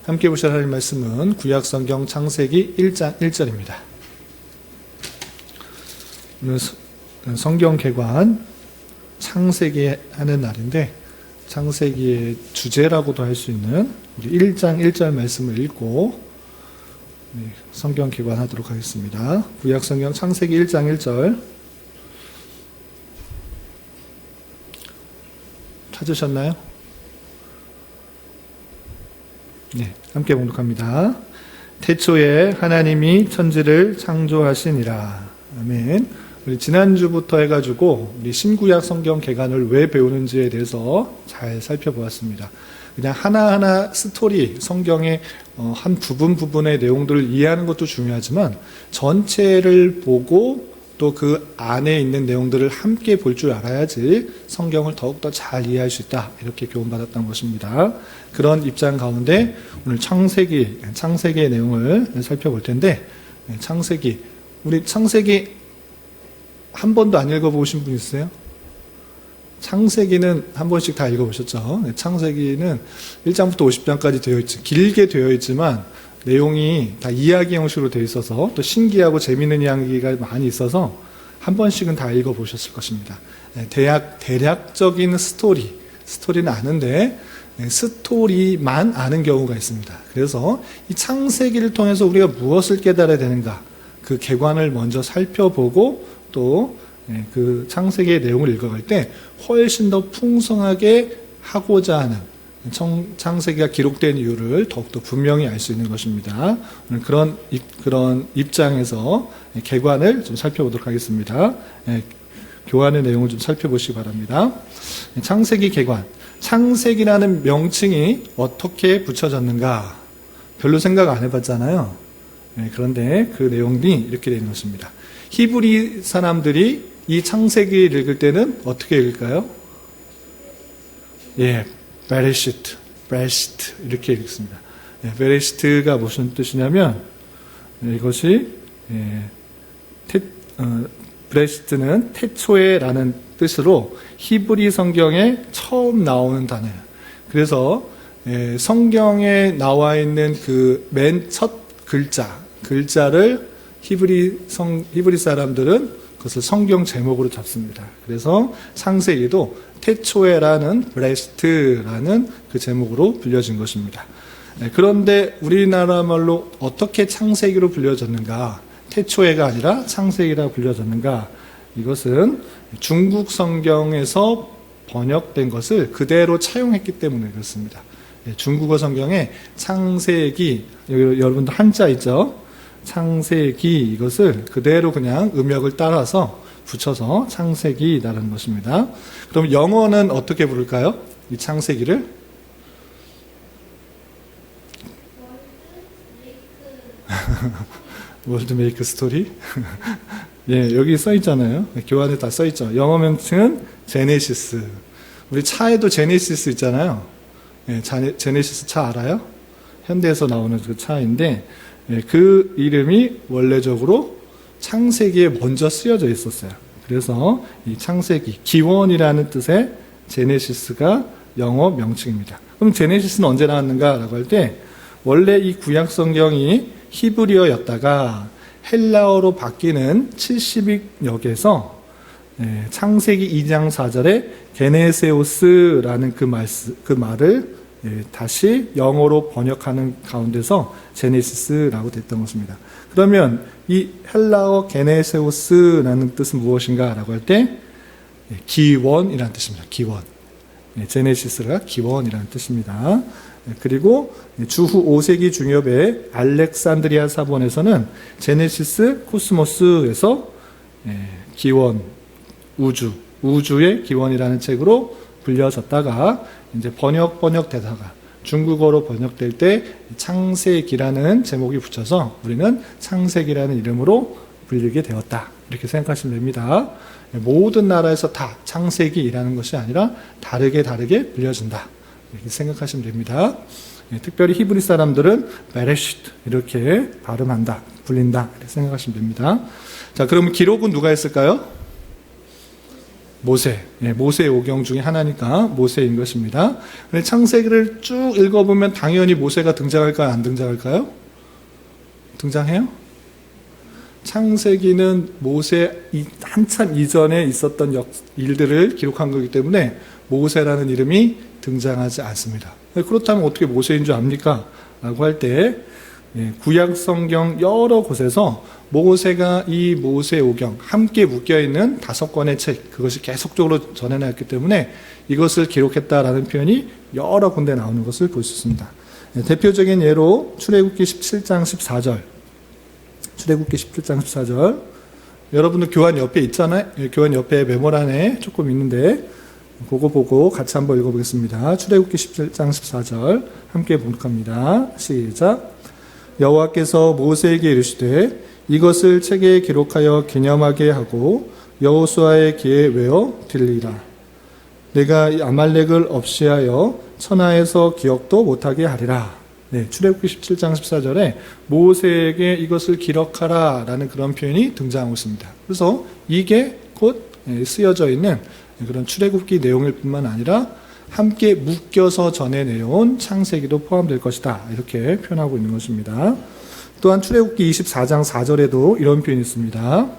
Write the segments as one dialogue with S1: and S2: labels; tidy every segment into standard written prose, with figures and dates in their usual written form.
S1: 함께 보실 하나님 말씀은 구약성경 창세기 1장 1절입니다. 오늘 성경 개관 창세기 하는 날인데 창세기의 주제라고도 할 수 있는 우리 1장 1절 말씀을 읽고 성경 개관하도록 하겠습니다. 구약성경 창세기 1장 1절 찾으셨나요? 네, 함께 봉독합니다. 태초에 하나님이 천지를 창조하시니라. 아멘. 우리 지난주부터 해가지고 우리 신구약 성경 개관을 왜 배우는지에 대해서 잘 살펴보았습니다. 그냥 하나하나 스토리, 성경의 한 부분의 내용들을 이해하는 것도 중요하지만 전체를 보고 또 그 안에 있는 내용들을 함께 볼 줄 알아야지 성경을 더욱더 잘 이해할 수 있다. 이렇게 교훈받았던 것입니다. 그런 입장 가운데 오늘 창세기의 내용을 살펴볼 텐데 우리 창세기 한 번도 안 읽어보신 분 있어요? 창세기는 한 번씩 다 읽어보셨죠? 창세기는 1장부터 50장까지 되어 있지, 길게 되어 있지만 내용이 다 이야기 형식으로 되어 있어서 또 신기하고 재미있는 이야기가 많이 있어서 한 번씩은 다 읽어보셨을 것입니다. 대략적인 스토리는 아는데 스토리만 아는 경우가 있습니다. 그래서 이 창세기를 통해서 우리가 무엇을 깨달아야 되는가, 그 개관을 먼저 살펴보고 또 그 창세기의 내용을 읽어갈 때 훨씬 더 풍성하게 하고자 하는 창세기가 기록된 이유를 더욱더 분명히 알 수 있는 것입니다. 오늘 그런 입장에서 개관을 좀 살펴보도록 하겠습니다. 교환의 내용을 좀 살펴보시기 바랍니다. 창세기 개관. 창세기라는 명칭이 어떻게 붙여졌는가? 별로 생각 안 해봤잖아요. 그런데 그 내용이 이렇게 되는 것입니다. 히브리 사람들이 이 창세기를 읽을 때는 어떻게 읽을까요? 베레시트 이렇게 읽습니다. 베레시트가 무슨 뜻이냐면 이것이 베레시트는 태초에라는 뜻으로 히브리 성경에 처음 나오는 단어예요. 그래서 성경에 나와 있는 그 맨 첫 글자를 히브리 사람들은 그것을 성경 제목으로 잡습니다. 그래서 창세기도 태초에라는 브레스트라는 그 제목으로 불려진 것입니다. 그런데 우리나라 말로 어떻게 창세기로 불려졌는가? 태초에가 아니라 창세기라 불려졌는가? 이것은 중국 성경에서 번역된 것을 그대로 차용했기 때문에 그렇습니다. 중국어 성경에 창세기, 여러분들 한자 있죠? 창세기, 이것을 그대로 그냥 음역을 따라서 붙여서 창세기라는 것입니다. 그럼 영어는 어떻게 부를까요? 이 창세기를? 월드 메이크 스토리? 여기 써 있잖아요. 교환에 다 써 있죠. 영어 명칭은 제네시스. 우리 차에도 제네시스 있잖아요. 제네시스 차 알아요? 현대에서 나오는 그 차인데 그 이름이 원래적으로 창세기에 먼저 쓰여져 있었어요. 그래서 이 창세기, 기원이라는 뜻의 제네시스가 영어 명칭입니다. 그럼 제네시스는 언제 나왔는가라고 할 때 원래 이 구약 성경이 히브리어였다가 헬라어로 바뀌는 70역에서 창세기 2장 4절에 게네세오스라는 그 말을 다시 영어로 번역하는 가운데서 제네시스라고 됐던 것입니다. 그러면 이 헬라어 게네세오스라는 뜻은 무엇인가 라고 할 때 기원이라는 뜻입니다. 기원. 제네시스가 기원이라는 뜻입니다. 그리고 주후 5세기 중엽의 알렉산드리아 사본에서는 제네시스 코스모스에서 기원, 우주의 기원이라는 책으로 불려졌다가 이제 번역되다가 중국어로 번역될 때 창세기라는 제목이 붙여서 우리는 창세기라는 이름으로 불리게 되었다. 이렇게 생각하시면 됩니다. 모든 나라에서 다 창세기라는 것이 아니라 다르게 불려진다. 이렇게 생각하시면 됩니다. 특별히 히브리 사람들은 베레시트 이렇게 발음한다, 불린다 이렇게 생각하시면 됩니다. 자, 그러면 기록은 누가 했을까요? 모세, 모세의 오경 중에 하나니까 모세인 것입니다. 근데 창세기를 쭉 읽어보면 당연히 모세가 등장할까요? 안 등장할까요? 등장해요? 창세기는 모세 한참 이전에 있었던 일들을 기록한 거기 때문에 모세라는 이름이 등장하지 않습니다. 그렇다면 어떻게 모세인 줄 압니까? 라고 할 때 구약 성경 여러 곳에서 모세가 이 모세오경 함께 묶여있는 5권의 책, 그것이 계속적으로 전해놨기 때문에 이것을 기록했다라는 표현이 여러 군데 나오는 것을 볼 수 있습니다. 대표적인 예로 출애굽기 17장 14절, 출애굽기 17장 14절, 여러분들 교환 옆에 있잖아요. 교환 옆에 메모란에 조금 있는데 그거 보고 같이 한번 읽어보겠습니다. 출애굽기 17장 14절 함께 봉독합니다. 시작. 여호와께서 모세에게 이르시되 이것을 책에 기록하여 기념하게 하고 여호수아의 귀에 외어 들리라. 내가 아말렉을 없이하여 천하에서 기억도 못하게 하리라. 출애굽기 17장 14절에 모세에게 이것을 기록하라 라는 그런 표현이 등장하고 있습니다. 그래서 이게 곧 쓰여져 있는 그런 출애굽기 내용일 뿐만 아니라 함께 묶여서 전해 내려온 창세기도 포함될 것이다. 이렇게 표현하고 있는 것입니다. 또한 출애굽기 24장 4절에도 이런 표현이 있습니다.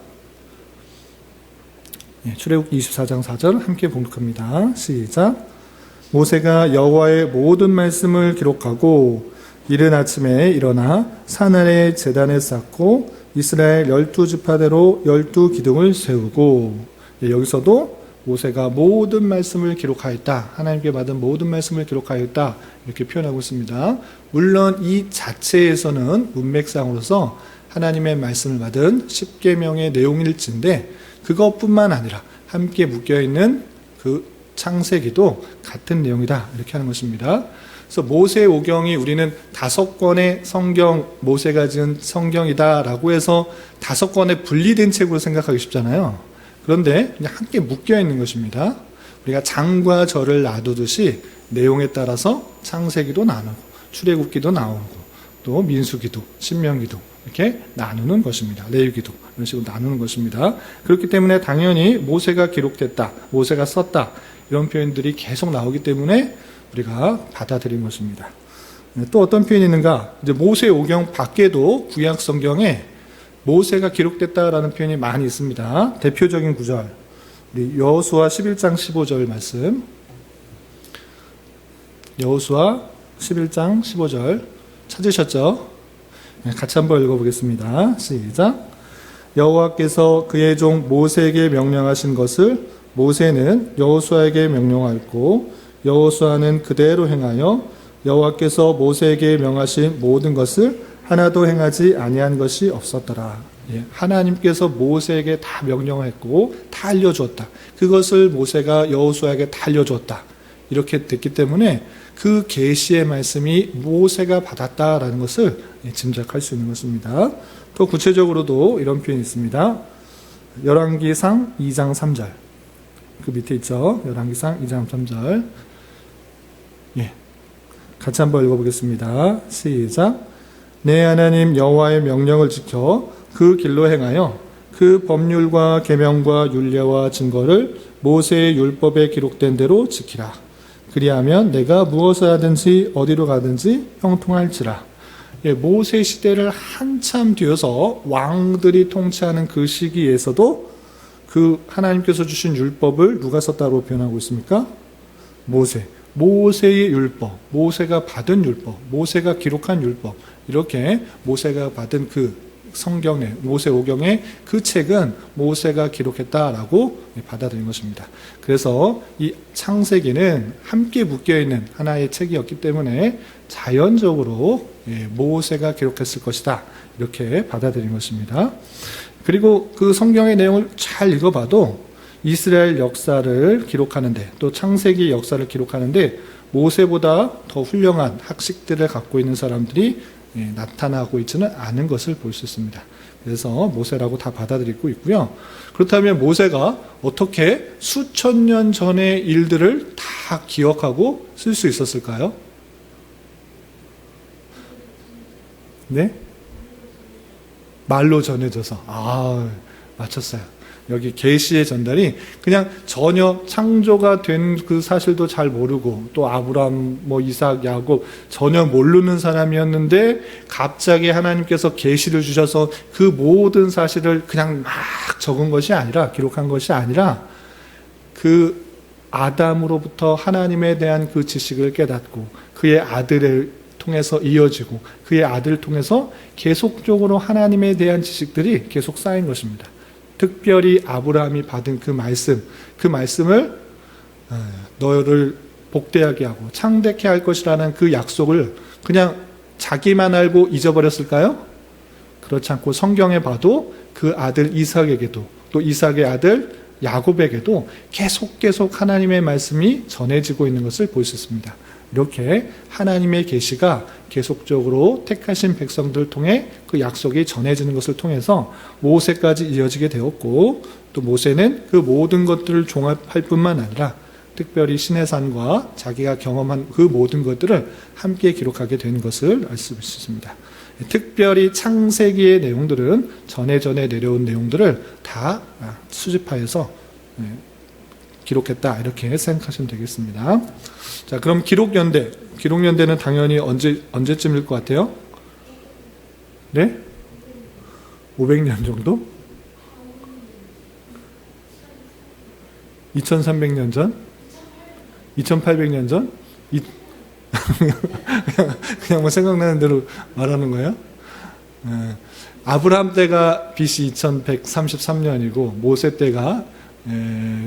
S1: 출애굽기 24장 4절 함께 봉독합니다. 시작. 모세가 여호와의 모든 말씀을 기록하고 이른 아침에 일어나 산 아래 제단을 쌓고 이스라엘 12지파대로 12기둥을 세우고, 여기서도 모세가 모든 말씀을 기록하였다. 하나님께 받은 모든 말씀을 기록하였다. 이렇게 표현하고 있습니다. 물론 이 자체에서는 문맥상으로서 하나님의 말씀을 받은 10계명의 내용일진데 그것뿐만 아니라 함께 묶여있는 그 창세기도 같은 내용이다. 이렇게 하는 것입니다. 그래서 모세오경이 우리는 5권의 성경, 모세가 지은 성경이다라고 해서 5권의 분리된 책으로 생각하기 쉽잖아요. 그런데 그냥 함께 묶여 있는 것입니다. 우리가 장과 절을 놔두듯이 내용에 따라서 창세기도 나누고 출애굽기도 나오고 또 민수기도, 신명기도 이렇게 나누는 것입니다. 레위기도 이런 식으로 나누는 것입니다. 그렇기 때문에 당연히 모세가 기록됐다, 모세가 썼다 이런 표현들이 계속 나오기 때문에 우리가 받아들인 것입니다. 또 어떤 표현이 있는가? 이제 모세오경 밖에도 구약 성경에 모세가 기록됐다라는 표현이 많이 있습니다. 대표적인 구절, 우리 여호수아 11장 15절 말씀. 여호수아 11장 15절 찾으셨죠? 같이 한번 읽어보겠습니다. 시작. 여호와께서 그의 종 모세에게 명령하신 것을 모세는 여호수아에게 명령하였고 여호수아는 그대로 행하여 여호와께서 모세에게 명하신 모든 것을 하나도 행하지 아니한 것이 없었더라. 하나님께서 모세에게 다 명령했고 다 알려주었다. 그것을 모세가 여호수아에게 다 알려주었다. 이렇게 됐기 때문에 그 계시의 말씀이 모세가 받았다라는 것을 짐작할 수 있는 것입니다. 또 구체적으로도 이런 표현이 있습니다. 열왕기상 2장 3절. 그 밑에 있죠. 열왕기상 2장 3절. 같이 한번 읽어보겠습니다. 시작. 내 하나님 여호와의 명령을 지켜 그 길로 행하여 그 법률과 계명과 율례와 증거를 모세의 율법에 기록된 대로 지키라. 그리하면 내가 무엇을 하든지 어디로 가든지 형통할지라. 모세 시대를 한참 뒤어서 왕들이 통치하는 그 시기에서도 그 하나님께서 주신 율법을 누가 썼다고 표현하고 있습니까? 모세의 율법, 모세가 받은 율법, 모세가 기록한 율법, 이렇게 모세가 받은 그 성경의 모세오경의 그 책은 모세가 기록했다라고 받아들인 것입니다. 그래서 이 창세기는 함께 묶여있는 하나의 책이었기 때문에 자연적으로 모세가 기록했을 것이다 이렇게 받아들인 것입니다. 그리고 그 성경의 내용을 잘 읽어봐도 이스라엘 역사를 기록하는데 또 창세기 역사를 기록하는데 모세보다 더 훌륭한 학식들을 갖고 있는 사람들이 나타나고 있지는 않은 것을 볼 수 있습니다. 그래서 모세라고 다 받아들이고 있고요. 그렇다면 모세가 어떻게 수천 년 전의 일들을 다 기억하고 쓸 수 있었을까요? 네? 말로 전해져서. 맞췄어요. 여기 계시의 전달이 그냥 전혀 창조가 된 그 사실도 잘 모르고 또 아브라함, 이삭, 야곱 전혀 모르는 사람이었는데 갑자기 하나님께서 계시를 주셔서 그 모든 사실을 그냥 막 적은 것이 아니라, 기록한 것이 아니라 그 아담으로부터 하나님에 대한 그 지식을 깨닫고 그의 아들을 통해서 이어지고 그의 아들을 통해서 계속적으로 하나님에 대한 지식들이 계속 쌓인 것입니다. 특별히 아브라함이 받은 그 말씀을 너를 복되하게 하고 창대케 할 것이라는 그 약속을 그냥 자기만 알고 잊어버렸을까요? 그렇지 않고 성경에 봐도 그 아들 이삭에게도 또 이삭의 아들 야곱에게도 계속 하나님의 말씀이 전해지고 있는 것을 볼 수 있습니다. 이렇게 하나님의 계시가 계속적으로 택하신 백성들을 통해 그 약속이 전해지는 것을 통해서 모세까지 이어지게 되었고, 또 모세는 그 모든 것들을 종합할 뿐만 아니라 특별히 시내산과 자기가 경험한 그 모든 것들을 함께 기록하게 된 것을 알 수 있습니다. 특별히 창세기의 내용들은 전에 내려온 내용들을 다 수집하여서 기록했다, 이렇게 생각하시면 되겠습니다. 자, 그럼 기록연대는 당연히 언제쯤일 것 같아요? 네? 500년 정도? 2300년 전? 2800년 전? 그냥 생각나는 대로 말하는 거예요? 아브라함 때가 BC 2133년이고 모세 때가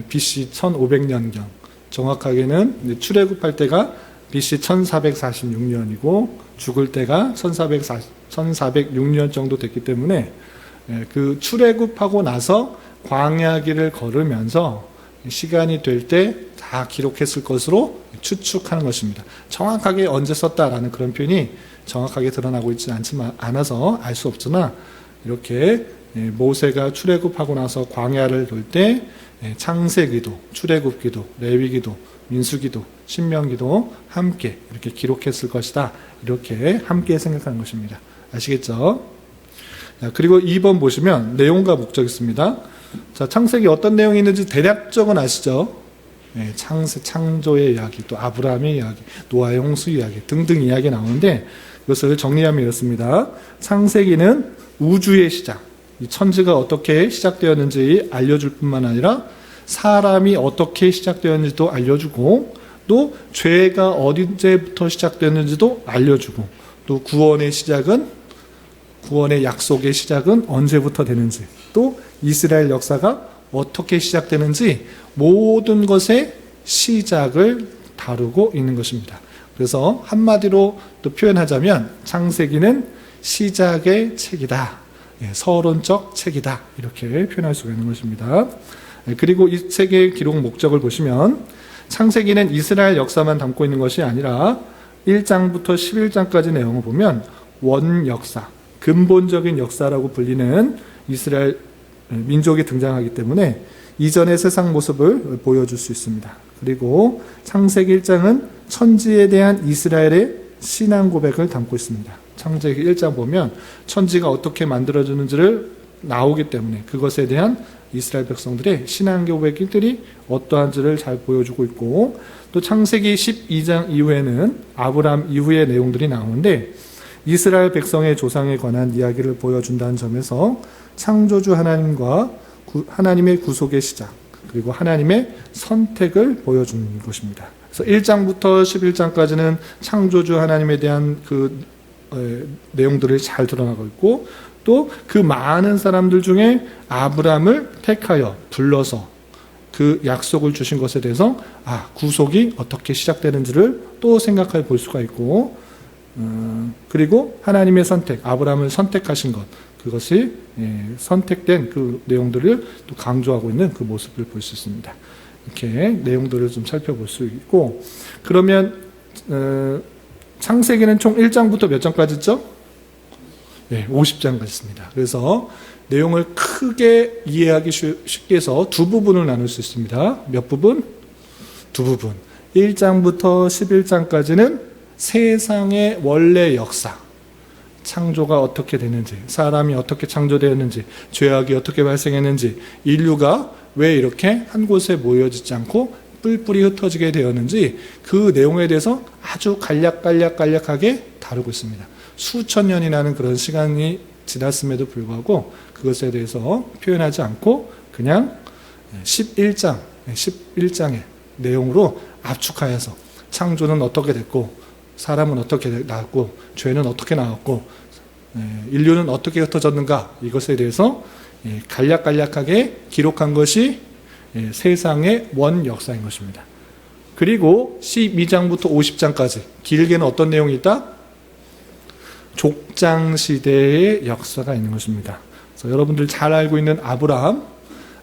S1: BC 1500년경, 정확하게는 출애굽할 때가 BC 1446년이고 죽을 때가 1406년 정도 됐기 때문에 그 출애굽하고 나서 광야길을 걸으면서 시간이 될 때 다 기록했을 것으로 추측하는 것입니다. 정확하게 언제 썼다라는 그런 표현이 정확하게 드러나고 있지 않아서 알 수 없으나, 이렇게 모세가 출애굽하고 나서 광야를 돌 때 창세기도, 출애굽기도, 레위기도, 민수기도, 신명기도 함께 이렇게 기록했을 것이다, 이렇게 함께 생각하는 것입니다. 아시겠죠? 그리고 2번 보시면 내용과 목적 있습니다. 자, 창세기 어떤 내용이 있는지 대략적은 아시죠? 창조의 이야기, 또 아브라함의 이야기, 노아의 홍수 이야기 등등 이야기 나오는데, 이것을 정리하면 이렇습니다. 창세기는 우주의 시작, 이 천지가 어떻게 시작되었는지 알려줄 뿐만 아니라 사람이 어떻게 시작되었는지도 알려주고, 또 죄가 언제부터 시작되었는지도 알려주고, 또 구원의 약속의 시작은 언제부터 되는지, 또 이스라엘 역사가 어떻게 시작되는지 모든 것의 시작을 다루고 있는 것입니다. 그래서 한마디로 또 표현하자면 창세기는 시작의 책이다, 서론적 책이다, 이렇게 표현할 수가 있는 것입니다. 그리고 이 책의 기록 목적을 보시면 창세기는 이스라엘 역사만 담고 있는 것이 아니라 1장부터 11장까지 내용을 보면 원역사, 근본적인 역사라고 불리는 이스라엘 민족이 등장하기 때문에 이전의 세상 모습을 보여줄 수 있습니다. 그리고 창세기 1장은 천지에 대한 이스라엘의 신앙 고백을 담고 있습니다. 창세기 1장 보면 천지가 어떻게 만들어지는지를 나오기 때문에 그것에 대한 이스라엘 백성들의 신앙 고백들이 어떠한지를 잘 보여주고 있고, 또 창세기 12장 이후에는 아브라함 이후의 내용들이 나오는데 이스라엘 백성의 조상에 관한 이야기를 보여준다는 점에서 창조주 하나님과 하나님의 구속의 시작, 그리고 하나님의 선택을 보여주는 것입니다. 그래서 1장부터 11장까지는 창조주 하나님에 대한 그 내용들이 잘 드러나고 있고, 또 그 많은 사람들 중에 아브라함을 택하여 불러서 그 약속을 주신 것에 대해서 구속이 어떻게 시작되는지를 또 생각해 볼 수가 있고, 그리고 하나님의 선택, 아브라함을 선택하신 것, 그것이 선택된 그 내용들을 또 강조하고 있는 그 모습을 볼 수 있습니다. 이렇게 내용들을 좀 살펴볼 수 있고, 그러면 창세기는 총 1장부터 몇 장까지 있죠? 50장까지 있습니다. 그래서 내용을 크게 이해하기 쉽게 해서 두 부분을 나눌 수 있습니다. 몇 부분? 두 부분. 1장부터 11장까지는 세상의 원래 역사, 창조가 어떻게 되는지, 사람이 어떻게 창조되었는지, 죄악이 어떻게 발생했는지, 인류가 왜 이렇게 한 곳에 모여지지 않고 뿔뿔이 흩어지게 되었는지 그 내용에 대해서 아주 간략하게 다루고 있습니다. 수천 년이라는 그런 시간이 지났음에도 불구하고 그것에 대해서 표현하지 않고 그냥 11장의 내용으로 압축하여서 창조는 어떻게 됐고, 사람은 어떻게 나왔고, 죄는 어떻게 나왔고, 인류는 어떻게 흩어졌는가, 이것에 대해서 간략하게 기록한 것이 세상의 원 역사인 것입니다. 그리고 12장부터 50장까지 길게는 어떤 내용이 있다? 족장시대의 역사가 있는 것입니다. 그래서 여러분들 잘 알고 있는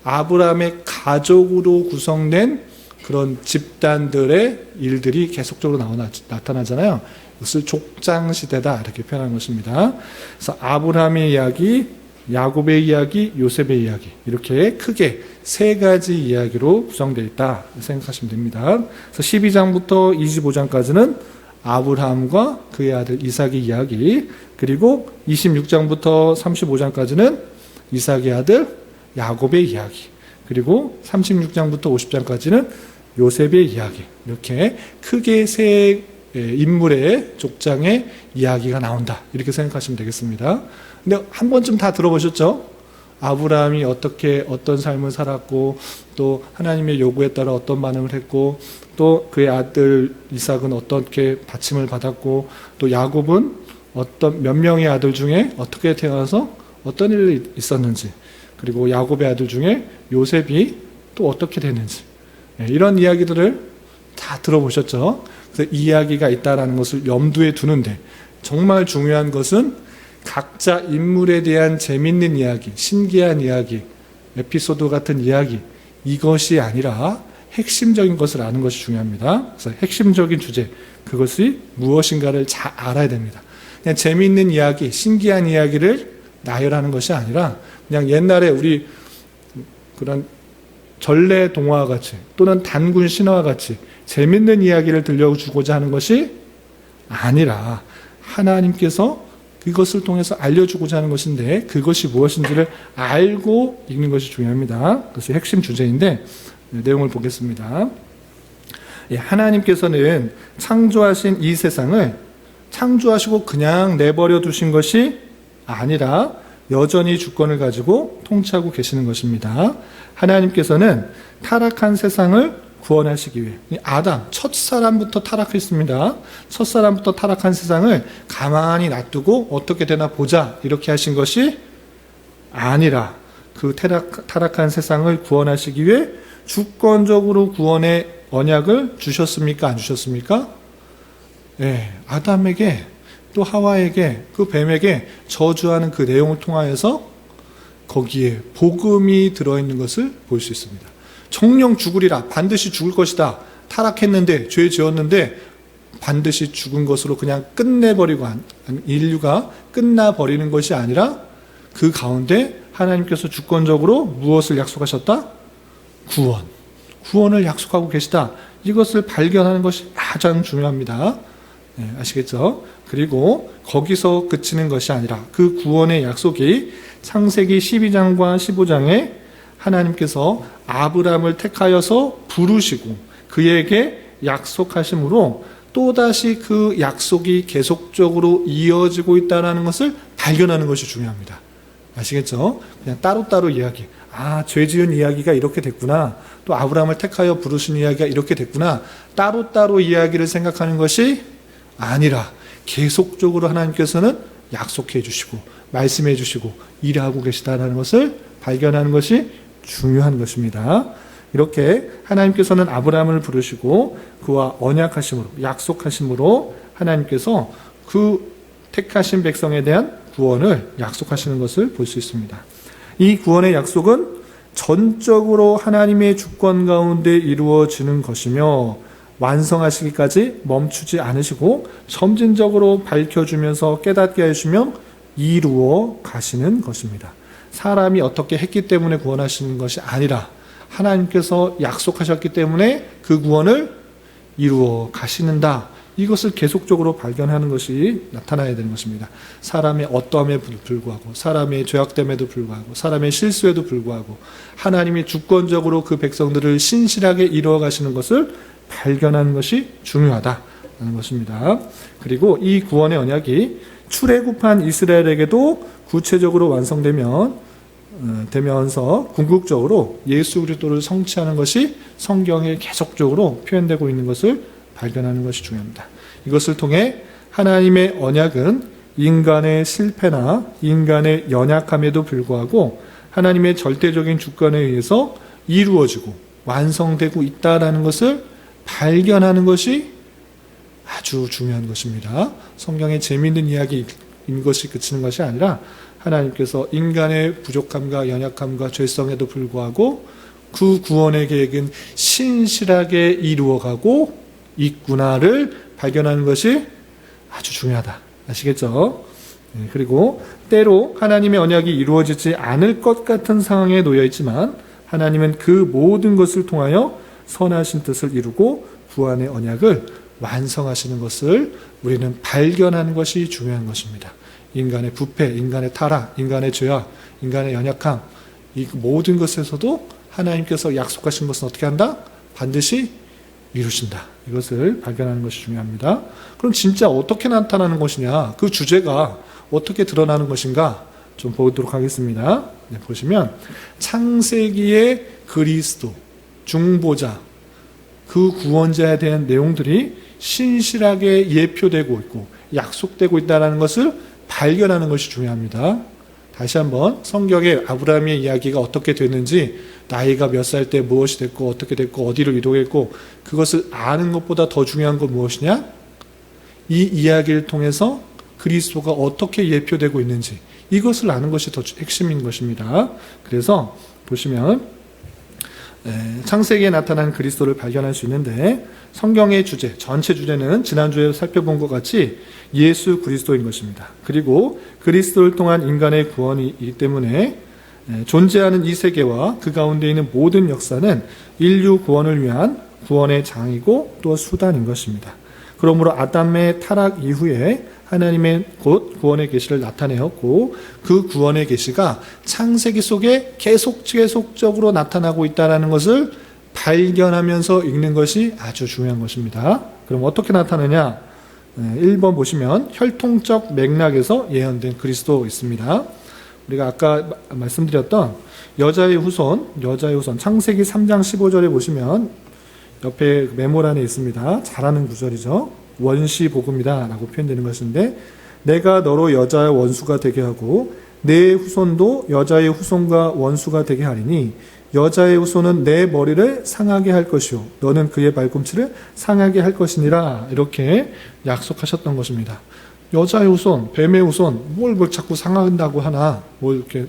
S1: 아브라함의 가족으로 구성된 그런 집단들의 일들이 계속적으로 나타나잖아요. 이것을 족장시대다 이렇게 표현한 것입니다. 그래서 아브라함의 이야기, 야곱의 이야기, 요셉의 이야기, 이렇게 크게 세 가지 이야기로 구성되어 있다 생각하시면 됩니다. 그래서 12장부터 25장까지는 아브라함과 그의 아들 이삭의 이야기, 그리고 26장부터 35장까지는 이삭의 아들 야곱의 이야기, 그리고 36장부터 50장까지는 요셉의 이야기, 이렇게 크게 세 인물의 족장의 이야기가 나온다 이렇게 생각하시면 되겠습니다. 근데 한 번쯤 다 들어보셨죠? 아브라함이 어떤 삶을 살았고, 또 하나님의 요구에 따라 어떤 반응을 했고, 또 그의 아들 이삭은 어떻게 받침을 받았고, 또 야곱은 몇 명의 아들 중에 어떻게 태어나서 어떤 일이 있었는지, 그리고 야곱의 아들 중에 요셉이 또 어떻게 되는지, 이런 이야기들을 다 들어보셨죠? 그래서 이 이야기가 있다는 것을 염두에 두는데, 정말 중요한 것은 각자 인물에 대한 재밌는 이야기, 신기한 이야기, 에피소드 같은 이야기, 이것이 아니라 핵심적인 것을 아는 것이 중요합니다. 그래서 핵심적인 주제, 그것이 무엇인가를 잘 알아야 됩니다. 그냥 재미있는 이야기, 신기한 이야기를 나열하는 것이 아니라 그냥 옛날에 우리 그런 전래 동화와 같이 또는 단군 신화와 같이 재밌는 이야기를 들려주고자 하는 것이 아니라 하나님께서 그것을 통해서 알려주고자 하는 것인데, 그것이 무엇인지를 알고 읽는 것이 중요합니다. 그것이 핵심 주제인데, 내용을 보겠습니다. 하나님께서는 창조하신 이 세상을 창조하시고 그냥 내버려 두신 것이 아니라 여전히 주권을 가지고 통치하고 계시는 것입니다. 하나님께서는 타락한 세상을 구원하시기 위해, 아담 첫사람부터 타락했습니다. 첫사람부터 타락한 세상을 가만히 놔두고 어떻게 되나 보자 이렇게 하신 것이 아니라, 그 타락한 세상을 구원하시기 위해 주권적으로 구원의 언약을 주셨습니까? 안 주셨습니까? 아담에게 또 하와에게, 그 뱀에게 저주하는 그 내용을 통하여서 거기에 복음이 들어있는 것을 볼 수 있습니다. 정령 죽으리라, 반드시 죽을 것이다, 타락했는데, 죄 지었는데 반드시 죽은 것으로 그냥 끝내버리고, 인류가 끝나버리는 것이 아니라 그 가운데 하나님께서 주권적으로 무엇을 약속하셨다? 구원을 약속하고 계시다. 이것을 발견하는 것이 가장 중요합니다. 아시겠죠? 그리고 거기서 그치는 것이 아니라 그 구원의 약속이 창세기 12장과 15장에 하나님께서 아브라함을 택하여서 부르시고 그에게 약속하심으로 또다시 그 약속이 계속적으로 이어지고 있다는 것을 발견하는 것이 중요합니다. 아시겠죠? 그냥 따로따로 이야기, 죄 지은 이야기가 이렇게 됐구나, 또 아브라함을 택하여 부르신 이야기가 이렇게 됐구나, 따로따로 이야기를 생각하는 것이 아니라 계속적으로 하나님께서는 약속해 주시고 말씀해 주시고 일하고 계시다는 것을 발견하는 것이 중요한 것입니다. 이렇게 하나님께서는 아브라함을 부르시고 그와 언약하심으로, 약속하심으로 하나님께서 그 택하신 백성에 대한 구원을 약속하시는 것을 볼 수 있습니다. 이 구원의 약속은 전적으로 하나님의 주권 가운데 이루어지는 것이며 완성하시기까지 멈추지 않으시고 점진적으로 밝혀주면서 깨닫게 해주시며 이루어 가시는 것입니다. 사람이 어떻게 했기 때문에 구원하시는 것이 아니라 하나님께서 약속하셨기 때문에 그 구원을 이루어 가시는다, 이것을 계속적으로 발견하는 것이 나타나야 되는 것입니다. 사람의 어떠함에 불구하고, 사람의 죄악됨에도 불구하고, 사람의 실수에도 불구하고 하나님이 주권적으로 그 백성들을 신실하게 이루어 가시는 것을 발견하는 것이 중요하다는 것입니다. 그리고 이 구원의 언약이 출애굽한 이스라엘에게도 구체적으로 되면서 궁극적으로 예수 그리스도를 성취하는 것이 성경에 계속적으로 표현되고 있는 것을 발견하는 것이 중요합니다. 이것을 통해 하나님의 언약은 인간의 실패나 인간의 연약함에도 불구하고 하나님의 절대적인 주권에 의해서 이루어지고 완성되고 있다는 것을 발견하는 것이 아주 중요한 것입니다. 성경의 재미있는 이야기인 것이 그치는 것이 아니라 하나님께서 인간의 부족함과 연약함과 죄성에도 불구하고 그 구원의 계획은 신실하게 이루어가고 있구나를 발견하는 것이 아주 중요하다. 아시겠죠? 그리고 때로 하나님의 언약이 이루어지지 않을 것 같은 상황에 놓여 있지만 하나님은 그 모든 것을 통하여 선하신 뜻을 이루고 구원의 언약을 완성하시는 것을 우리는 발견하는 것이 중요한 것입니다. 인간의 부패, 인간의 타락, 인간의 죄악, 인간의 연약함, 이 모든 것에서도 하나님께서 약속하신 것은 어떻게 한다? 반드시 이루신다. 이것을 발견하는 것이 중요합니다. 그럼 진짜 어떻게 나타나는 것이냐? 그 주제가 어떻게 드러나는 것인가? 좀 보도록 하겠습니다. 네, 보시면 창세기의 그리스도, 중보자, 그 구원자에 대한 내용들이 신실하게 예표되고 있고 약속되고 있다는 것을 발견하는 것이 중요합니다. 다시 한번 성경에 아브라함의 이야기가 어떻게 됐는지, 나이가 몇 살 때 무엇이 됐고 어떻게 됐고 어디로 이동했고, 그것을 아는 것보다 더 중요한 건 무엇이냐? 이 이야기를 통해서 그리스도가 어떻게 예표되고 있는지, 이것을 아는 것이 더 핵심인 것입니다. 그래서 보시면 창세기에 나타난 그리스도를 발견할 수 있는데, 성경의 주제, 전체 주제는 지난주에 살펴본 것 같이 예수 그리스도인 것입니다. 그리고 그리스도를 통한 인간의 구원이기 때문에 존재하는 이 세계와 그 가운데 있는 모든 역사는 인류 구원을 위한 구원의 장이고 또 수단인 것입니다. 그러므로 아담의 타락 이후에 하나님의 곧 구원의 계시를 나타내었고, 그 구원의 계시가 창세기 속에 계속적으로 나타나고 있다는 것을 발견하면서 읽는 것이 아주 중요한 것입니다. 그럼 어떻게 나타나냐? 1번 보시면 혈통적 맥락에서 예언된 그리스도 있습니다. 우리가 아까 말씀드렸던 여자의 후손 창세기 3장 15절에 보시면 옆에 메모란에 있습니다. 잘하는 구절이죠. 원시 복음이다 라고 표현되는 것인데, 내가 너로 여자의 원수가 되게 하고 내 후손도 여자의 후손과 원수가 되게 하리니 여자의 후손은 내 머리를 상하게 할 것이요 너는 그의 발꿈치를 상하게 할 것이니라, 이렇게 약속하셨던 것입니다. 여자의 후손, 뱀의 후손, 뭘 자꾸 상한다고 하나, 뭘 이렇게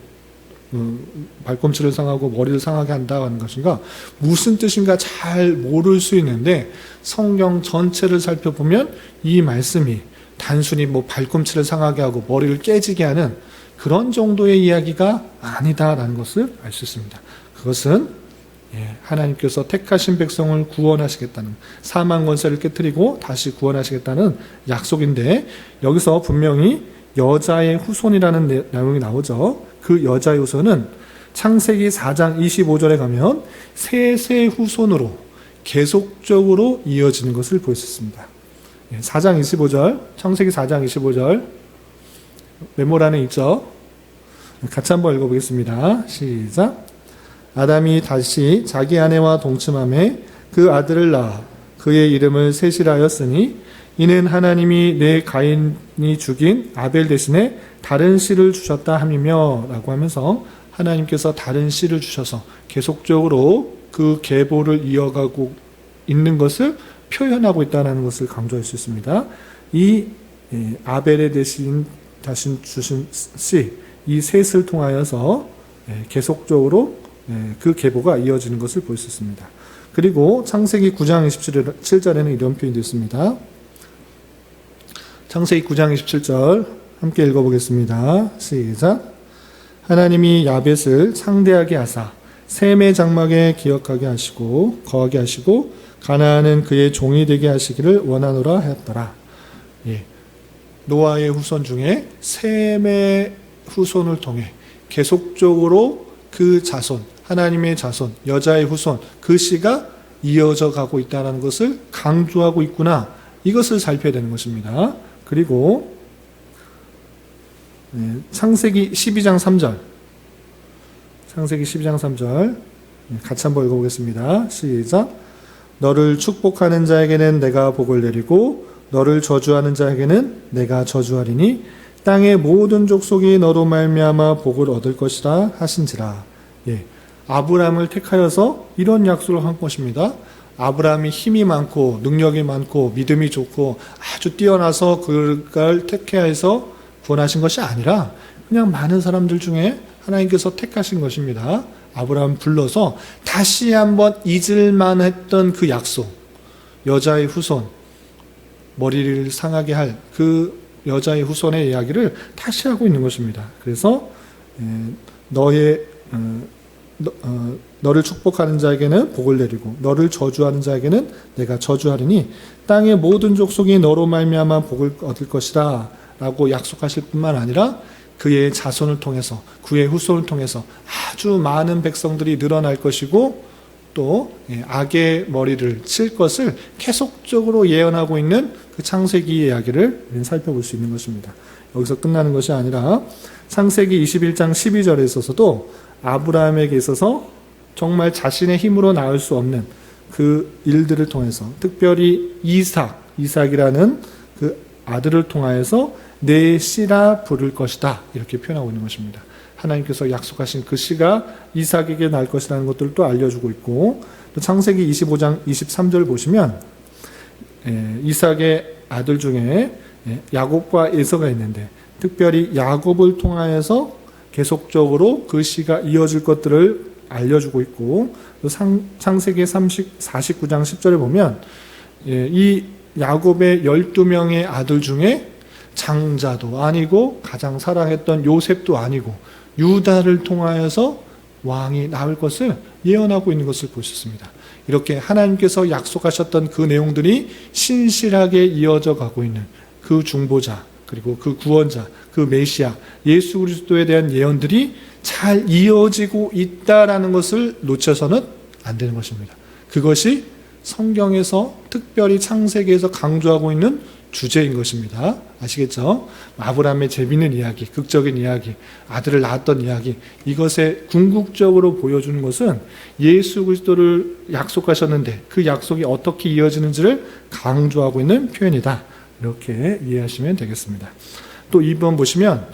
S1: 발꿈치를 상하고 머리를 상하게 한다는 것인가, 무슨 뜻인가 잘 모를 수 있는데, 성경 전체를 살펴보면 이 말씀이 단순히 발꿈치를 상하게 하고 머리를 깨지게 하는 그런 정도의 이야기가 아니다라는 것을 알 수 있습니다. 그것은 하나님께서 택하신 백성을 구원하시겠다는, 사망 권세를 깨뜨리고 다시 구원하시겠다는 약속인데, 여기서 분명히 여자의 후손이라는 내용이 나오죠. 그 여자의 후손은 창세기 4장 25절에 가면 셋의 후손으로 계속적으로 이어지는 것을 볼 수 있습니다. 4장 25절, 창세기 4장 25절 메모란에 있죠. 같이 한번 읽어보겠습니다. 시작. 아담이 다시 자기 아내와 동침함에 그 아들을 낳아 그의 이름을 셋이라 하였으니, 이는 하나님이 내 가인이 죽인 아벨 대신에 다른 씨를 주셨다 함이며, 라고 하면서 하나님께서 다른 씨를 주셔서 계속적으로 그 계보를 이어가고 있는 것을 표현하고 있다는 것을 강조할 수 있습니다. 이 아벨의 대신 주신 씨, 이 셋을 통하여서 계속적으로 그 계보가 이어지는 것을 볼 수 있습니다. 그리고 창세기 9장 27절에는 이런 표현이 있습니다. 창세기 9장 27절 함께 읽어보겠습니다. 시작. 하나님이 야벳을 창대하게 하사 셈의 장막에 기억하게 하시고 거하게 하시고 가나안은 그의 종이 되게 하시기를 원하노라 하였더라. 예. 노아의 후손 중에 셈의 후손을 통해 계속적으로 그 자손, 하나님의 자손, 여자의 후손, 그 씨가 이어져 가고 있다는 것을 강조하고 있구나. 이것을 살펴야 되는 것입니다. 그리고 창세기 12장 3절. 창세기 12장 3절. 같이 한번 읽어보겠습니다. 시작. 너를 축복하는 자에게는 내가 복을 내리고 너를 저주하는 자에게는 내가 저주하리니 땅의 모든 족속이 너로 말미암아 복을 얻을 것이라 하신지라. 예. 아브라함을 택하여서 이런 약속을 한 것입니다. 아브라함이 힘이 많고 능력이 많고 믿음이 좋고 아주 뛰어나서 그걸 택해서 구원하신 것이 아니라 그냥 많은 사람들 중에 하나님께서 택하신 것입니다. 아브라함 불러서 다시 한번 잊을만 했던 그 약속, 여자의 후손, 머리를 상하게 할 그 여자의 후손의 이야기를 다시 하고 있는 것입니다. 그래서 너를 축복하는 자에게는 복을 내리고 너를 저주하는 자에게는 내가 저주하리니 땅의 모든 족속이 너로 말미암아 복을 얻을 것이라 라고 약속하실 뿐만 아니라 그의 자손을 통해서 그의 후손을 통해서 아주 많은 백성들이 늘어날 것이고 또 악의 머리를 칠 것을 계속적으로 예언하고 있는 그 창세기 이야기를 살펴볼 수 있는 것입니다. 여기서 끝나는 것이 아니라 창세기 21장 12절에 있어서도 아브라함에게 있어서 정말 자신의 힘으로 나을 수 없는 그 일들을 통해서 특별히 이삭이라는 그 아들을 통하여서 내 씨라 부를 것이다 이렇게 표현하고 있는 것입니다. 하나님께서 약속하신 그 씨가 이삭에게 날 것이라는 것들도 알려주고 있고 또 창세기 25장 23절 보시면 이삭의 아들 중에 야곱과 에서가 있는데 특별히 야곱을 통하여서 계속적으로 그 씨가 이어질 것들을 알려주고 있고 또 창세기 49장 10절에 보면 이 야곱의 12명의 아들 중에 장자도 아니고 가장 사랑했던 요셉도 아니고 유다를 통하여서 왕이 나올 것을 예언하고 있는 것을 볼 수 있습니다. 이렇게 하나님께서 약속하셨던 그 내용들이 신실하게 이어져 가고 있는 그 중보자 그리고 그 구원자, 그 메시아, 예수 그리스도에 대한 예언들이 잘 이어지고 있다라는 것을 놓쳐서는 안 되는 것입니다. 그것이 성경에서 특별히 창세기에서 강조하고 있는 주제인 것입니다. 아시겠죠? 아브라함의 재미있는 이야기, 극적인 이야기, 아들을 낳았던 이야기, 이것에 궁극적으로 보여주는 것은 예수 그리스도를 약속하셨는데 그 약속이 어떻게 이어지는지를 강조하고 있는 표현이다. 이렇게 이해하시면 되겠습니다. 또 2번 보시면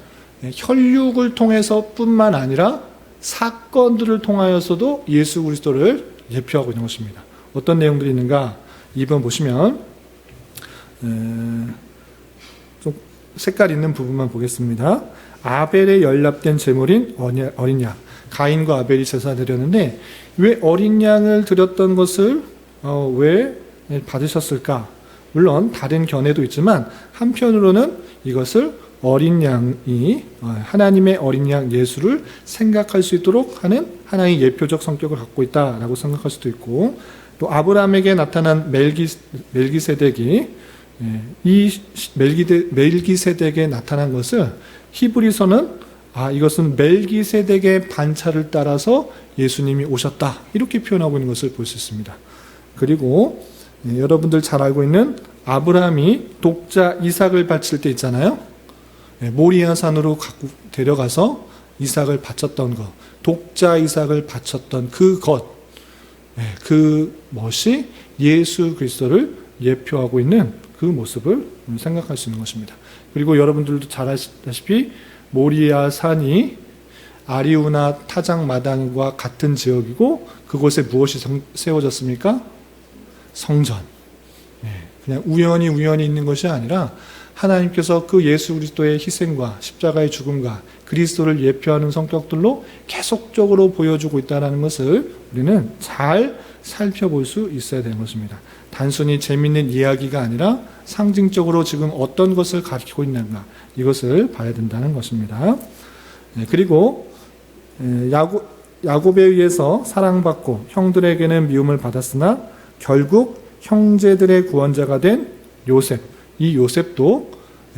S1: 혈육을 통해서 뿐만 아니라 사건들을 통하여서도 예수 그리스도를 예표하고 있는 것입니다. 어떤 내용들이 있는가? 2번 보시면 좀 색깔 있는 부분만 보겠습니다. 아벨의 연납된 제물인 어린 양, 가인과 아벨이 제사 드렸는데 왜 어린 양을 드렸던 것을 왜 받으셨을까? 물론 다른 견해도 있지만 한편으로는 이것을 어린 양이 하나님의 어린 양 예수를 생각할 수 있도록 하는 하나의 예표적 성격을 갖고 있다라고 생각할 수도 있고 또 아브라함에게 나타난 멜기세덱이 이 멜기세덱에 나타난 것을 히브리서는 이것은 멜기세덱의 반차를 따라서 예수님이 오셨다 이렇게 표현하고 있는 것을 볼 수 있습니다. 그리고 여러분들 잘 알고 있는 아브라함이 독자 이삭을 바칠 때 있잖아요. 모리아 산으로 데려가서 이삭을 바쳤던 것, 독자 이삭을 바쳤던 그것이 예수 그리스도를 예표하고 있는 그 모습을 생각할 수 있는 것입니다. 그리고 여러분들도 잘 아시다시피 모리아 산이 아리우나 타작 마당과 같은 지역이고 그곳에 무엇이 세워졌습니까? 성전. 그냥 우연히 있는 것이 아니라 하나님께서 그 예수 그리스도의 희생과 십자가의 죽음과 그리스도를 예표하는 성격들로 계속적으로 보여주고 있다는 것을 우리는 잘 살펴볼 수 있어야 되는 것입니다. 단순히 재미있는 이야기가 아니라 상징적으로 지금 어떤 것을 가리키고 있는가 이것을 봐야 된다는 것입니다. 그리고 야곱에 의해서 사랑받고 형들에게는 미움을 받았으나 결국 형제들의 구원자가 된 요셉, 이 요셉도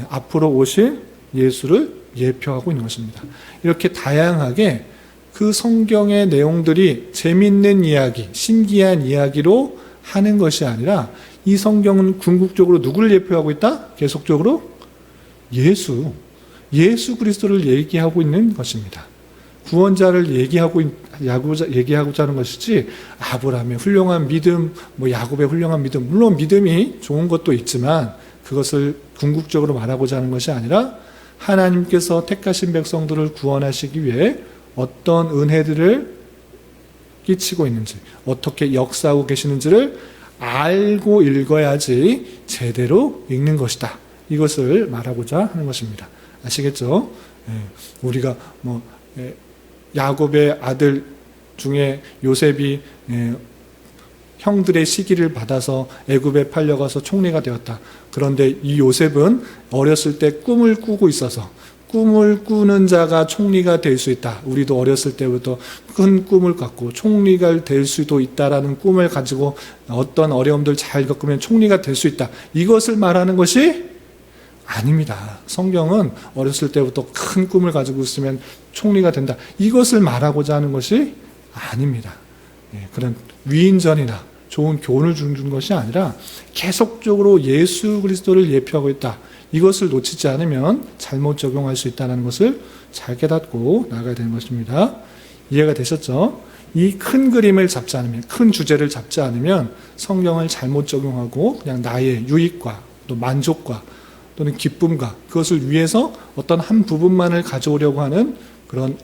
S1: 앞으로 오실 예수를 예표하고 있는 것입니다. 이렇게 다양하게 그 성경의 내용들이 재밌는 이야기, 신기한 이야기로 하는 것이 아니라 이 성경은 궁극적으로 누구를 예표하고 있다? 계속적으로 예수 그리스도를 얘기하고 있는 것입니다. 구원자를 얘기하고자 하는 것이지, 아브라함의 훌륭한 믿음, 야곱의 훌륭한 믿음, 물론 믿음이 좋은 것도 있지만 그것을 궁극적으로 말하고자 하는 것이 아니라 하나님께서 택하신 백성들을 구원하시기 위해 어떤 은혜들을 끼치고 있는지, 어떻게 역사하고 계시는지를 알고 읽어야지 제대로 읽는 것이다. 이것을 말하고자 하는 것입니다. 아시겠죠? 우리가 야곱의 아들 중에 요셉이 형들의 시기를 받아서 애굽에 팔려가서 총리가 되었다. 그런데 이 요셉은 어렸을 때 꿈을 꾸고 있어서 꿈을 꾸는 자가 총리가 될 수 있다. 우리도 어렸을 때부터 큰 꿈을 갖고 총리가 될 수도 있다라는 꿈을 가지고 어떤 어려움들 잘 겪으면 총리가 될 수 있다. 이것을 말하는 것이 아닙니다. 성경은 어렸을 때부터 큰 꿈을 가지고 있으면 총리가 된다. 이것을 말하고자 하는 것이 아닙니다. 그런 위인전이나 좋은 교훈을 주는 것이 아니라 계속적으로 예수 그리스도를 예표하고 있다. 이것을 놓치지 않으면 잘못 적용할 수 있다는 것을 잘 깨닫고 나가야 되는 것입니다. 이해가 되셨죠? 이 큰 그림을 잡지 않으면, 큰 주제를 잡지 않으면 성경을 잘못 적용하고 그냥 나의 유익과 또 만족과 또는 기쁨과 그것을 위해서 어떤 한 부분만을 가져오려고 하는 그런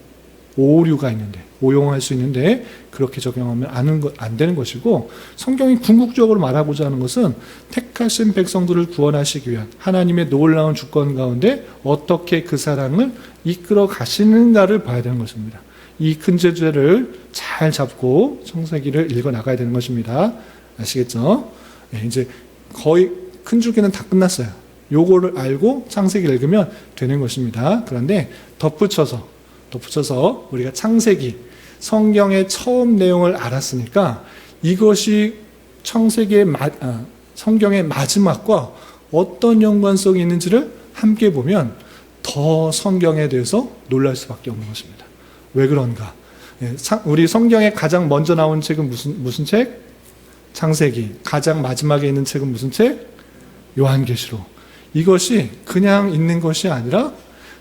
S1: 오류가 있는데, 오용할 수 있는데 그렇게 적용하면 안 되는 것이고, 성경이 궁극적으로 말하고자 하는 것은 택하신 백성들을 구원하시기 위한 하나님의 놀라운 주권 가운데 어떻게 그 사랑을 이끌어 가시는가를 봐야 되는 것입니다. 이 큰 주제를 잘 잡고 창세기를 읽어 나가야 되는 것입니다. 아시겠죠? 이제 거의 큰 주기는 다 끝났어요. 요거를 알고 창세기를 읽으면 되는 것입니다. 그런데 덧붙여서 우리가 창세기, 성경의 처음 내용을 알았으니까 이것이 성경의 마지막과 어떤 연관성이 있는지를 함께 보면 더 성경에 대해서 놀랄 수밖에 없는 것입니다. 왜 그런가? 우리 성경에 가장 먼저 나온 책은 무슨 책? 창세기. 가장 마지막에 있는 책은 무슨 책? 요한계시록. 이것이 그냥 있는 것이 아니라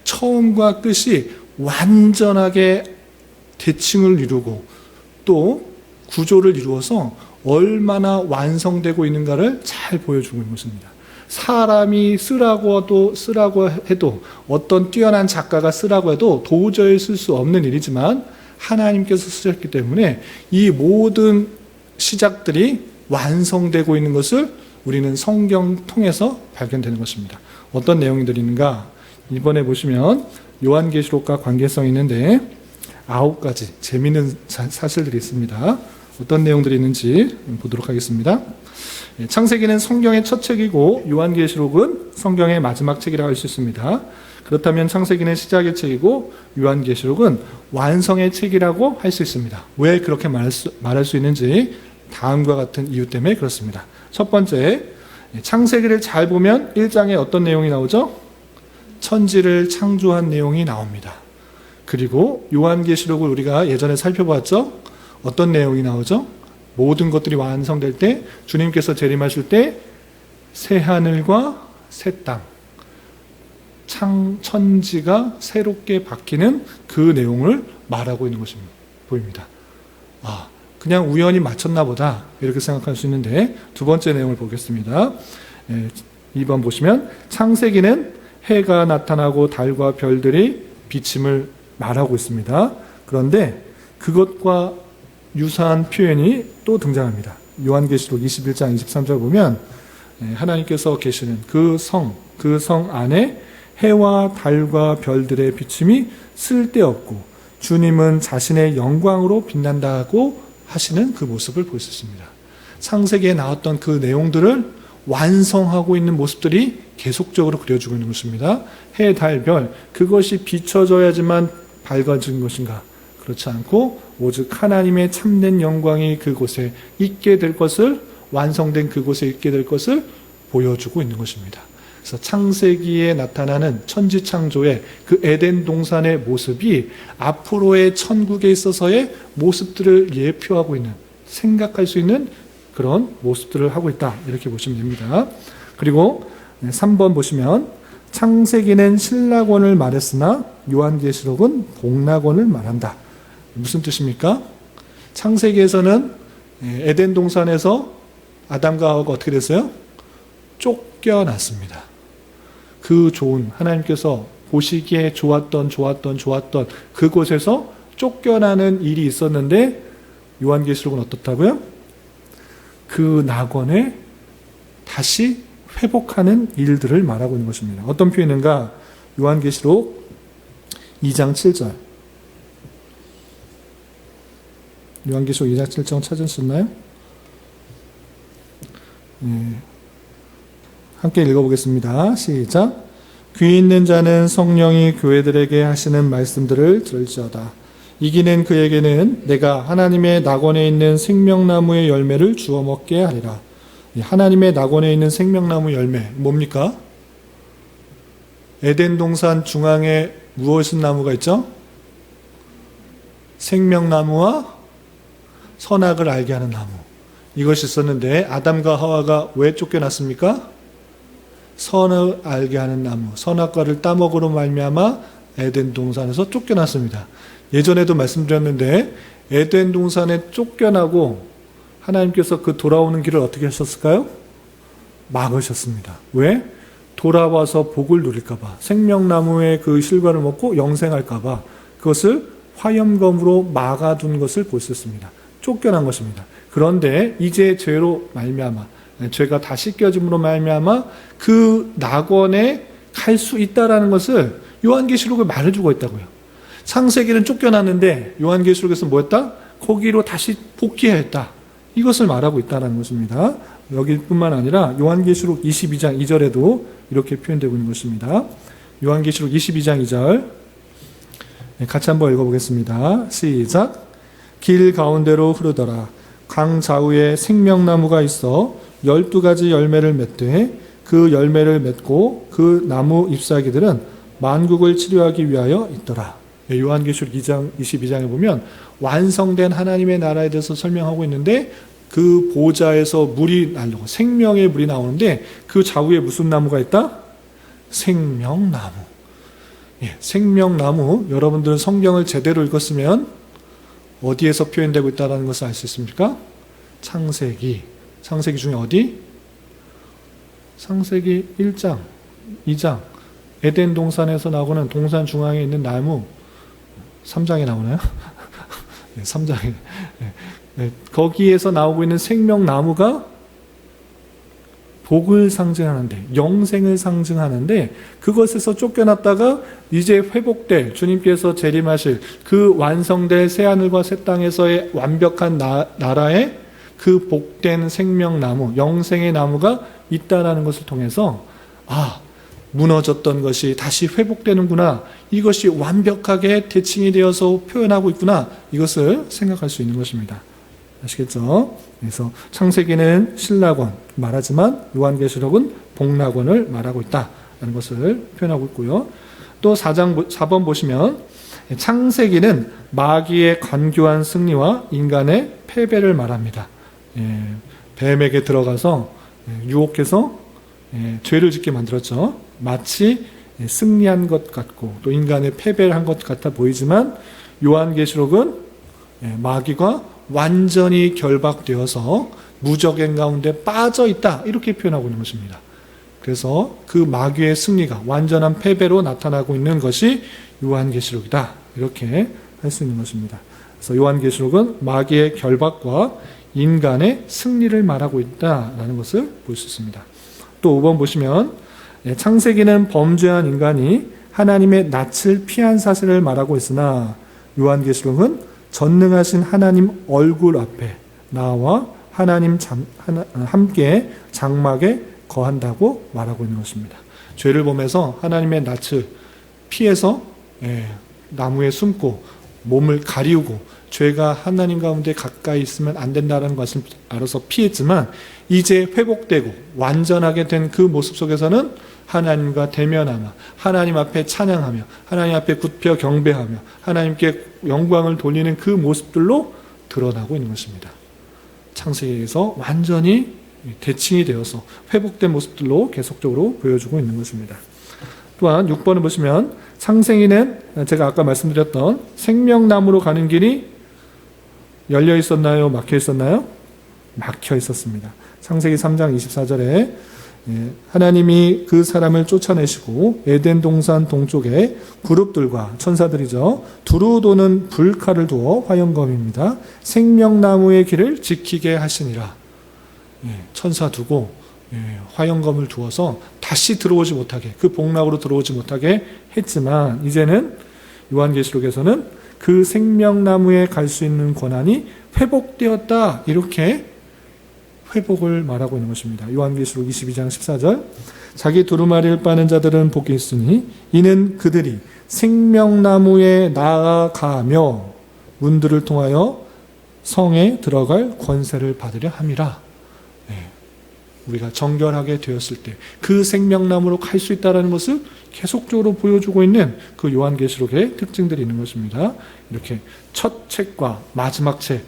S1: 처음과 끝이 완전하게 대칭을 이루고 또 구조를 이루어서 얼마나 완성되고 있는가를 잘 보여주고 있는 것입니다. 사람이 쓰라고 해도, 어떤 뛰어난 작가가 쓰라고 해도 도저히 쓸 수 없는 일이지만 하나님께서 쓰셨기 때문에 이 모든 시작들이 완성되고 있는 것을 우리는 성경 통해서 발견되는 것입니다. 어떤 내용들이 있는가? 이번에 보시면 요한계시록과 관계성이 있는데 9가지 재미있는 사실들이 있습니다. 어떤 내용들이 있는지 보도록 하겠습니다. 창세기는 성경의 첫 책이고 요한계시록은 성경의 마지막 책이라고 할 수 있습니다. 그렇다면 창세기는 시작의 책이고 요한계시록은 완성의 책이라고 할 수 있습니다. 왜 그렇게 말할 수 있는지 다음과 같은 이유 때문에 그렇습니다. 첫 번째, 창세기를 잘 보면 1장에 어떤 내용이 나오죠? 천지를 창조한 내용이 나옵니다. 그리고 요한계시록을 우리가 예전에 살펴봤죠? 어떤 내용이 나오죠? 모든 것들이 완성될 때, 주님께서 재림하실 때 새하늘과 새 땅, 천지가 새롭게 바뀌는 그 내용을 말하고 있는 것입니다. 보입니다. 그냥 우연히 맞췄나 보다 이렇게 생각할 수 있는데, 두 번째 내용을 보겠습니다. 2번 보시면 창세기는 해가 나타나고 달과 별들이 비침을 말하고 있습니다. 그런데 그것과 유사한 표현이 또 등장합니다. 요한계시록 21장 23절 보면 하나님께서 계시는 그 성 안에 해와 달과 별들의 비침이 쓸데없고 주님은 자신의 영광으로 빛난다고 하시는 그 모습을 볼 수 있습니다. 창세기에 나왔던 그 내용들을 완성하고 있는 모습들이 계속적으로 그려지고 있는 것입니다. 해, 달, 별, 그것이 비춰져야지만 밝아진 것인가? 그렇지 않고 오직 하나님의 참된 영광이 그곳에 있게 될 것을 완성된 그곳에 있게 될 것을 보여주고 있는 것입니다. 그래서 창세기에 나타나는 천지창조의 그 에덴 동산의 모습이 앞으로의 천국에 있어서의 모습들을 예표하고 있는, 생각할 수 있는 그런 모습들을 하고 있다, 이렇게 보시면 됩니다. 그리고 3번 보시면 창세기는 신라권을 말했으나 요한계시록은 복락원을 말한다. 무슨 뜻입니까? 창세기에서는 에덴 동산에서 아담과 하와가 어떻게 됐어요? 쫓겨났습니다. 그 좋은, 하나님께서 보시기에 좋았던 그곳에서 쫓겨나는 일이 있었는데 요한계시록은 어떻다고요? 그 낙원에 다시 회복하는 일들을 말하고 있는 것입니다. 어떤 표현인가? 요한계시록 2장 7절. 요한계시록 2장 7절 찾으셨나요? 함께 읽어보겠습니다. 시작. 귀 있는 자는 성령이 교회들에게 하시는 말씀들을 들을지어다. 이기는 그에게는 내가 하나님의 낙원에 있는 생명나무의 열매를 주어 먹게 하리라. 하나님의 낙원에 있는 생명나무 열매, 뭡니까? 에덴 동산 중앙에 무엇인 나무가 있죠? 생명나무와 선악을 알게 하는 나무. 이것이 있었는데 아담과 하와가 왜 쫓겨났습니까? 선을 알게 하는 나무, 선악과를 따먹으로 말미암아 에덴 동산에서 쫓겨났습니다. 예전에도 말씀드렸는데 에덴 동산에 쫓겨나고 하나님께서 그 돌아오는 길을 어떻게 하셨을까요? 막으셨습니다. 왜? 돌아와서 복을 누릴까봐, 생명나무의 그 실과를 먹고 영생할까봐 그것을 화염검으로 막아둔 것을 볼 수 있습니다. 쫓겨난 것입니다. 그런데 이제 죄로 말미암아, 죄가 다 씻겨짐으로 말미암아 그 낙원에 갈 수 있다라는 것을 요한계시록을 말해주고 있다고요. 창세기는 쫓겨났는데 요한계시록에서 뭐였다? 거기로 다시 복귀했다. 이것을 말하고 있다는 것입니다. 여기뿐만 아니라 요한계시록 22장 2절에도 이렇게 표현되고 있는 것입니다. 요한계시록 22장 2절 같이 한번 읽어보겠습니다. 시작. 길 가운데로 흐르더라. 강 좌우에 생명나무가 있어 12가지 열매를 맺되 그 열매를 맺고 그 나무 잎사귀들은 만국을 치료하기 위하여 있더라. 요한계시록 2장 22장에 보면 완성된 하나님의 나라에 대해서 설명하고 있는데 그 보좌에서 물이 나오고 생명의 물이 나오는데 그 좌우에 무슨 나무가 있다? 생명나무. 생명나무, 여러분들은 성경을 제대로 읽었으면 어디에서 표현되고 있다는 것을 알 수 있습니까? 창세기 중에 어디? 창세기 1장, 2장, 에덴 동산에서 나오는 동산 중앙에 있는 나무, 3장에 나오나요? 네, 3장에. 네, 거기에서 나오고 있는 생명나무가 복을 상징하는데, 영생을 상징하는데, 그것에서 쫓겨났다가 이제 회복될, 주님께서 재림하실 그 완성될 새하늘과 새 땅에서의 완벽한 나라에 그 복된 생명나무, 영생의 나무가 있다라는 것을 통해서 무너졌던 것이 다시 회복되는구나, 이것이 완벽하게 대칭이 되어서 표현하고 있구나, 이것을 생각할 수 있는 것입니다. 아시겠죠? 그래서 창세기는 신라권 말하지만 요한계시록은 복락원을 말하고 있다라는 것을 표현하고 있고요. 또 4번 보시면 창세기는 마귀의 간교한 승리와 인간의 패배를 말합니다. 뱀에게 들어가서 유혹해서 죄를 짓게 만들었죠. 마치 승리한 것 같고 또 인간의 패배를 한 것 같아 보이지만 요한계시록은 마귀가 완전히 결박되어서 무적행 가운데 빠져 있다, 이렇게 표현하고 있는 것입니다. 그래서 그 마귀의 승리가 완전한 패배로 나타나고 있는 것이 요한계시록이다, 이렇게 할 수 있는 것입니다. 그래서 요한계시록은 마귀의 결박과 인간의 승리를 말하고 있다라는 것을 볼 수 있습니다. 또 5번 보시면 창세기는 범죄한 인간이 하나님의 낯을 피한 사실을 말하고 있으나 요한계시록은 전능하신 하나님 얼굴 앞에 나와 하나님 함께 장막에 거한다고 말하고 있는 것입니다. 죄를 범해서 하나님의 낯을 피해서 나무에 숨고 몸을 가리우고 죄가 하나님 가운데 가까이 있으면 안 된다는 것을 알아서 피했지만 이제 회복되고 완전하게 된 그 모습 속에서는 하나님과 대면하며 하나님 앞에 찬양하며 하나님 앞에 굽혀 경배하며 하나님께 영광을 돌리는 그 모습들로 드러나고 있는 것입니다. 창세기에서 완전히 대칭이 되어서 회복된 모습들로 계속적으로 보여주고 있는 것입니다. 또한 6번을 보시면 창세기는 제가 아까 말씀드렸던 생명나무로 가는 길이 열려 있었나요? 막혀 있었나요? 막혀 있었습니다. 창세기 3장 24절에 하나님이 그 사람을 쫓아내시고 에덴 동산 동쪽에 그룹들과 천사들이죠. 두루 도는 불칼을 두어 화영검입니다. 생명나무의 길을 지키게 하시니라. 천사 두고 화영검을 두어서 다시 들어오지 못하게, 그 복락으로 들어오지 못하게 했지만 이제는 요한계시록에서는 그 생명나무에 갈 수 있는 권한이 회복되었다, 이렇게 회복을 말하고 있는 것입니다. 요한계시록 22장 14절, 자기 두루마리를 빠는 자들은 복이 있으니 이는 그들이 생명나무에 나아가며 문들을 통하여 성에 들어갈 권세를 받으려 함이라. 우리가 정결하게 되었을 때 그 생명나무로 갈 수 있다는 것을 계속적으로 보여주고 있는 그 요한계시록의 특징들이 있는 것입니다. 이렇게 첫 책과 마지막 책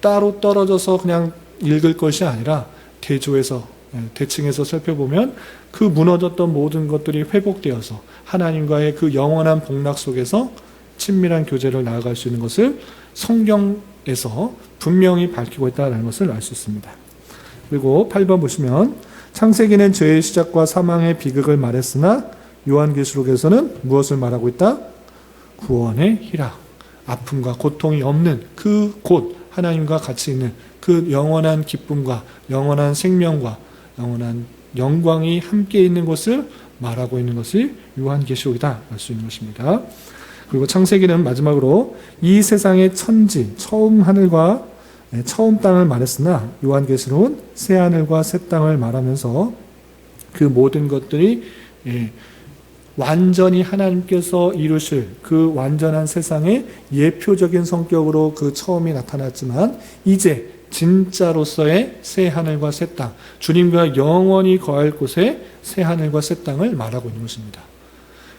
S1: 따로 떨어져서 그냥 읽을 것이 아니라 대조해서, 대칭해서 살펴보면 그 무너졌던 모든 것들이 회복되어서 하나님과의 그 영원한 복락 속에서 친밀한 교제를 나아갈 수 있는 것을 성경에서 분명히 밝히고 있다는 것을 알 수 있습니다. 그리고 8번 보시면 창세기는 죄의 시작과 사망의 비극을 말했으나 요한계시록에서는 무엇을 말하고 있다? 구원의 희락, 아픔과 고통이 없는 그 곳, 하나님과 같이 있는 그 영원한 기쁨과 영원한 생명과 영원한 영광이 함께 있는 것을 말하고 있는 것이 요한계시록이다 알 수 있는 것입니다. 그리고 창세기는 마지막으로 이 세상의 천지, 처음 하늘과 처음 땅을 말했으나 요한계시록은 새 하늘과 새 땅을 말하면서 그 모든 것들이 완전히 하나님께서 이루실 그 완전한 세상의 예표적인 성격으로 그 처음이 나타났지만 이제 진짜로서의 새 하늘과 새 땅, 주님과 영원히 거할 곳에 새 하늘과 새 땅을 말하고 있는 것입니다.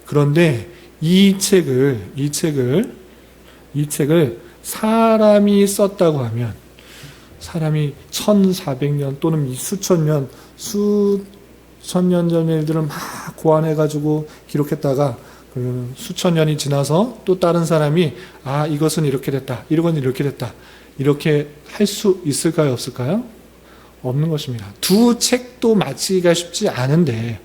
S1: 그런데 이 책을 사람이 썼다고 하면, 사람이 1400년 또는 수천 년 전의 일들을 막 고안해가지고 기록했다가 수천 년이 지나서 또 다른 사람이 이것은 이렇게 됐다, 이건 이렇게 됐다, 이렇게 할 수 있을까요? 없을까요? 없는 것입니다. 두 책도 맞히기가 쉽지 않은데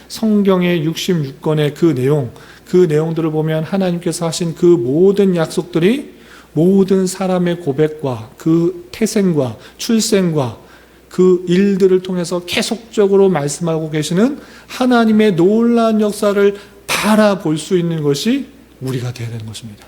S1: 성경의 66권의 그 내용들을 보면 하나님께서 하신 그 모든 약속들이 모든 사람의 고백과 그 태생과 출생과 그 일들을 통해서 계속적으로 말씀하고 계시는 하나님의 놀라운 역사를 바라볼 수 있는 것이 우리가 되어야 되는 것입니다.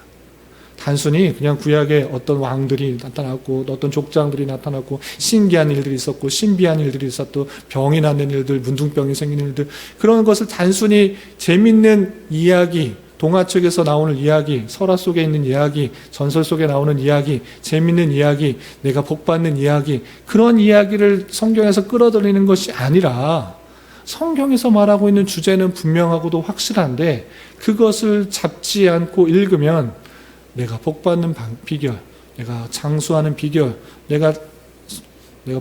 S1: 단순히 그냥 구약에 어떤 왕들이 나타났고 어떤 족장들이 나타났고 신기한 일들이 있었고 신비한 일들이 있었고 병이 나는 일들, 문둥병이 생기는 일들, 그런 것을 단순히 재밌는 이야기, 동화책에서 나오는 이야기, 설화 속에 있는 이야기, 전설 속에 나오는 이야기, 재밌는 이야기, 내가 복받는 이야기, 그런 이야기를 성경에서 끌어들이는 것이 아니라 성경에서 말하고 있는 주제는 분명하고도 확실한데 그것을 잡지 않고 읽으면 내가 복받는 비결, 내가 장수하는 비결, 내가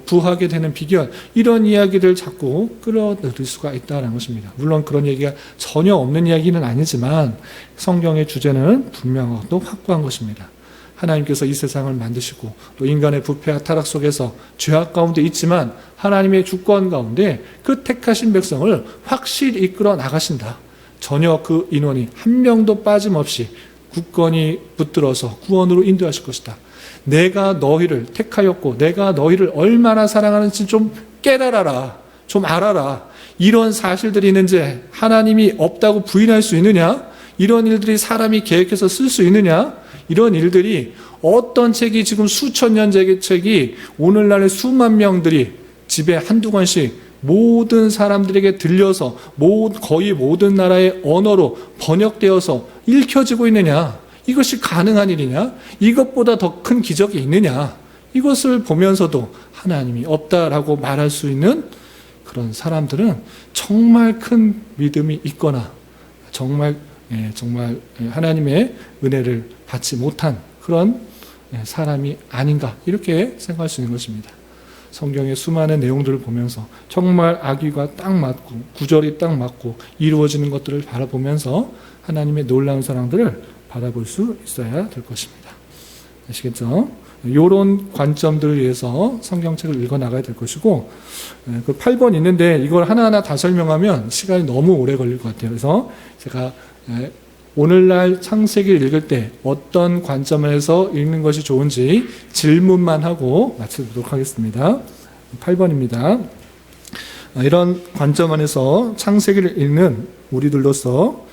S1: 부하게 되는 비결, 이런 이야기를 자꾸 끌어들일 수가 있다는 것입니다. 물론 그런 얘기가 전혀 없는 이야기는 아니지만 성경의 주제는 분명하고 또 확고한 것입니다. 하나님께서 이 세상을 만드시고 또 인간의 부패와 타락 속에서 죄악 가운데 있지만 하나님의 주권 가운데 그 택하신 백성을 확실히 이끌어 나가신다. 전혀 그 인원이 한 명도 빠짐없이 굳건히 붙들어서 구원으로 인도하실 것이다. 내가 너희를 택하였고 내가 너희를 얼마나 사랑하는지 좀 깨달아라, 좀 알아라. 이런 사실들이 있는지 하나님이 없다고 부인할 수 있느냐? 이런 일들이 사람이 계획해서 쓸 수 있느냐? 이런 일들이 어떤 책이 지금 수천 년 전의 책이 오늘날의 수만 명들이 집에 한두 권씩 모든 사람들에게 들려서 거의 모든 나라의 언어로 번역되어서 읽혀지고 있느냐? 이것이 가능한 일이냐? 이것보다 더 큰 기적이 있느냐? 이것을 보면서도 하나님이 없다라고 말할 수 있는 그런 사람들은 정말 큰 믿음이 있거나 정말 하나님의 은혜를 받지 못한 그런 사람이 아닌가 이렇게 생각할 수 있는 것입니다. 성경의 수많은 내용들을 보면서 정말 악의가 딱 맞고 구절이 딱 맞고 이루어지는 것들을 바라보면서 하나님의 놀라운 사랑들을 바라볼 수 있어야 될 것입니다. 아시겠죠? 이런 관점들을 위해서 성경책을 읽어 나가야 될 것이고, 그 8번 있는데 이걸 하나하나 다 설명하면 시간이 너무 오래 걸릴 것 같아요. 그래서 제가 오늘날 창세기를 읽을 때 어떤 관점에서 읽는 것이 좋은지 질문만 하고 마치도록 하겠습니다. 8번입니다. 이런 관점 안에서 창세기를 읽는 우리들로서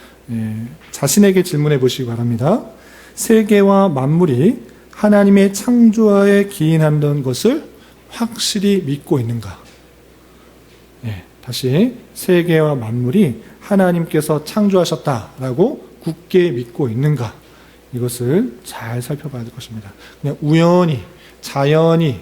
S1: 자신에게 질문해 보시기 바랍니다. 세계와 만물이 하나님의 창조하에 기인한다는 것을 확실히 믿고 있는가? 다시 세계와 만물이 하나님께서 창조하셨다라고 굳게 믿고 있는가? 이것을 잘 살펴봐야 될 것입니다. 그냥 우연히 자연이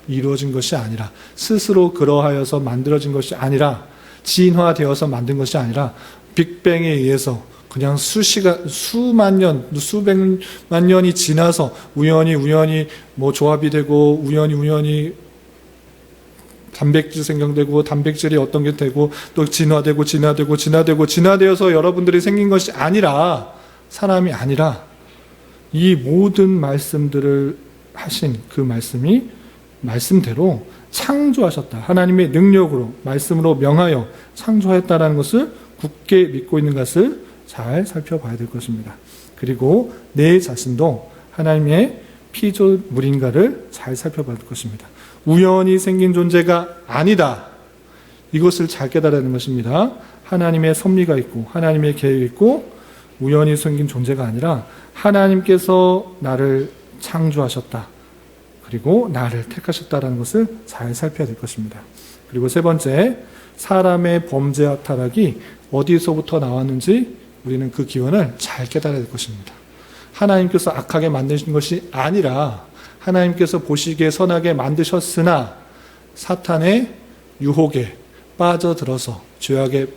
S1: 이루어진 것이 아니라 스스로 그러하여서 만들어진 것이 아니라 진화되어서 만든 것이 아니라 빅뱅에 의해서 그냥 수만 년, 수백만 년이 지나서 우연히 뭐 조합이 되고 우연히 단백질 생성되고 단백질이 어떤 게 되고 또 진화되어서 여러분들이 생긴 것이 아니라 사람이 아니라 이 모든 말씀들을 하신 그 말씀이 말씀대로 창조하셨다. 하나님의 능력으로 말씀으로 명하여 창조하였다라는 것을 굳게 믿고 있는 것을 잘 살펴봐야 될 것입니다. 그리고 내 자신도 하나님의 피조물인가를 잘 살펴봐야 될 것입니다. 우연히 생긴 존재가 아니다. 이것을 잘 깨달아야 하는 것입니다. 하나님의 섭리가 있고 하나님의 계획이 있고 우연히 생긴 존재가 아니라 하나님께서 나를 창조하셨다. 그리고 나를 택하셨다는 것을 잘 살펴야 될 것입니다. 그리고 세 번째, 사람의 범죄와 타락이 어디서부터 나왔는지 우리는 그 기원을 잘 깨달아야 될 것입니다. 하나님께서 악하게 만드신 것이 아니라 하나님께서 보시기에 선하게 만드셨으나 사탄의 유혹에 빠져들어서 죄악을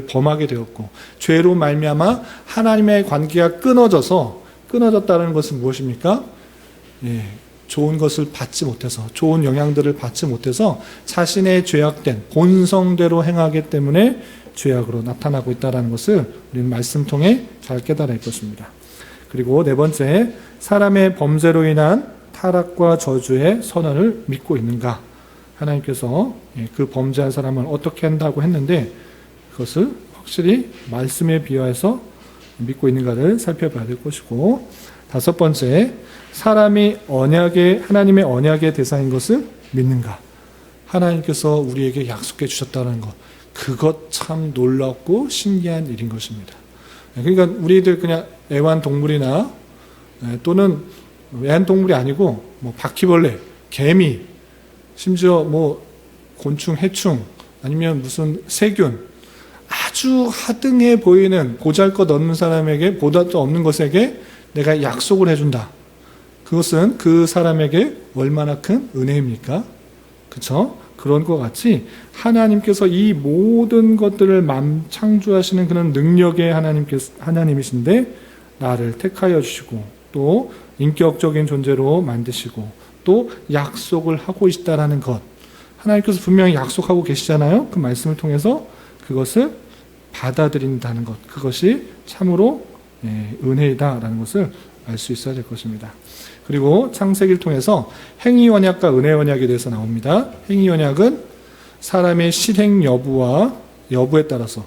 S1: 범하게 되었고 죄로 말미암아 하나님의 관계가 끊어졌다는 것은 무엇입니까? 좋은 것을 받지 못해서 좋은 영향들을 받지 못해서 자신의 죄악된 본성대로 행하기 때문에 죄악으로 나타나고 있다는 것을 우리는 말씀 통해 잘 깨달아야 할 것입니다. 그리고 네 번째, 사람의 범죄로 인한 타락과 저주의 선언을 믿고 있는가? 하나님께서 그 범죄한 사람을 어떻게 한다고 했는데 그것을 확실히 말씀에 비유해서 믿고 있는가를 살펴봐야 될 것이고, 다섯 번째, 사람이 하나님의 언약의 대상인 것을 믿는가? 하나님께서 우리에게 약속해 주셨다는 것, 그것 참 놀랍고 신기한 일인 것입니다. 그러니까 우리들 그냥 애완동물이나 또는 애완동물이 아니고 뭐 바퀴벌레, 개미, 심지어 뭐 곤충, 해충 아니면 무슨 세균, 아주 하등해 보이는 보잘것없는 사람에게, 보잘것 없는 것에게 내가 약속을 해준다. 그것은 그 사람에게 얼마나 큰 은혜입니까? 그렇죠? 그런 것 같이 하나님께서 이 모든 것들을 창조하시는 그런 능력의 하나님이신데 나를 택하여 주시고 또 인격적인 존재로 만드시고 또 약속을 하고 있다라는 것, 하나님께서 분명히 약속하고 계시잖아요. 그 말씀을 통해서 그것을 받아들인다는 것, 그것이 참으로 은혜이다라는 것을 알 수 있어야 될 것입니다. 그리고 창세기를 통해서 행위 언약과 은혜 언약에 대해서 나옵니다. 행위 언약은 사람의 실행 여부에 따라서,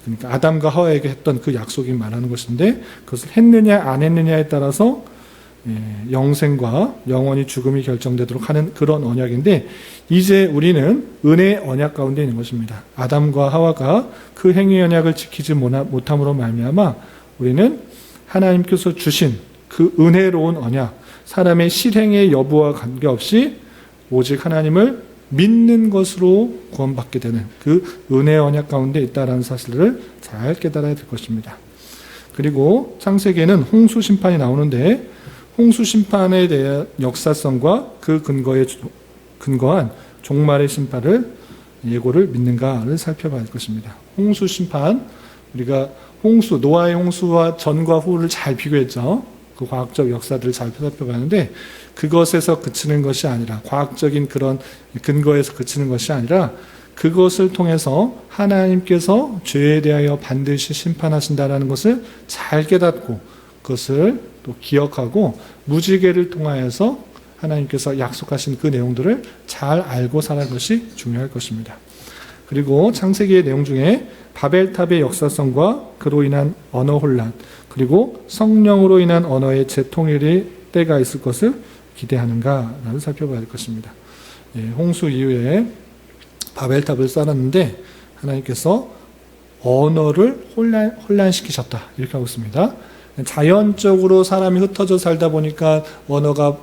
S1: 그러니까 아담과 하와에게 했던 그 약속이 말하는 것인데 그것을 했느냐 안 했느냐에 따라서 영생과 영원히 죽음이 결정되도록 하는 그런 언약인데, 이제 우리는 은혜 언약 가운데 있는 것입니다. 아담과 하와가 그 행위 언약을 지키지 못함으로 말미암아 우리는 하나님께서 주신 그 은혜로운 언약, 사람의 실행의 여부와 관계없이 오직 하나님을 믿는 것으로 구원받게 되는 그 은혜 언약 가운데 있다라는 사실을 잘 깨달아야 될 것입니다. 그리고 창세기에는 홍수 심판이 나오는데 홍수 심판에 대한 역사성과 그 근거에 근거한 종말의 심판을 예고를 믿는가를 살펴봐야 할 것입니다. 홍수 심판, 우리가 홍수, 노아의 홍수와 전과 후를 잘 비교했죠. 그 과학적 역사들을 잘 살펴봤는데 그것에서 그치는 것이 아니라, 과학적인 그런 근거에서 그치는 것이 아니라 그것을 통해서 하나님께서 죄에 대하여 반드시 심판하신다는 것을 잘 깨닫고 그것을 또 기억하고 무지개를 통하여서 하나님께서 약속하신 그 내용들을 잘 알고 살아가는 것이 중요할 것입니다. 그리고 창세기의 내용 중에 바벨탑의 역사성과 그로 인한 언어 혼란, 그리고 성령으로 인한 언어의 재통일의 때가 있을 것을 기대하는가를 살펴봐야 할 것입니다. 홍수 이후에 바벨탑을 쌓았는데 하나님께서 언어를 혼란시키셨다, 이렇게 하고 있습니다. 자연적으로 사람이 흩어져 살다 보니까 언어가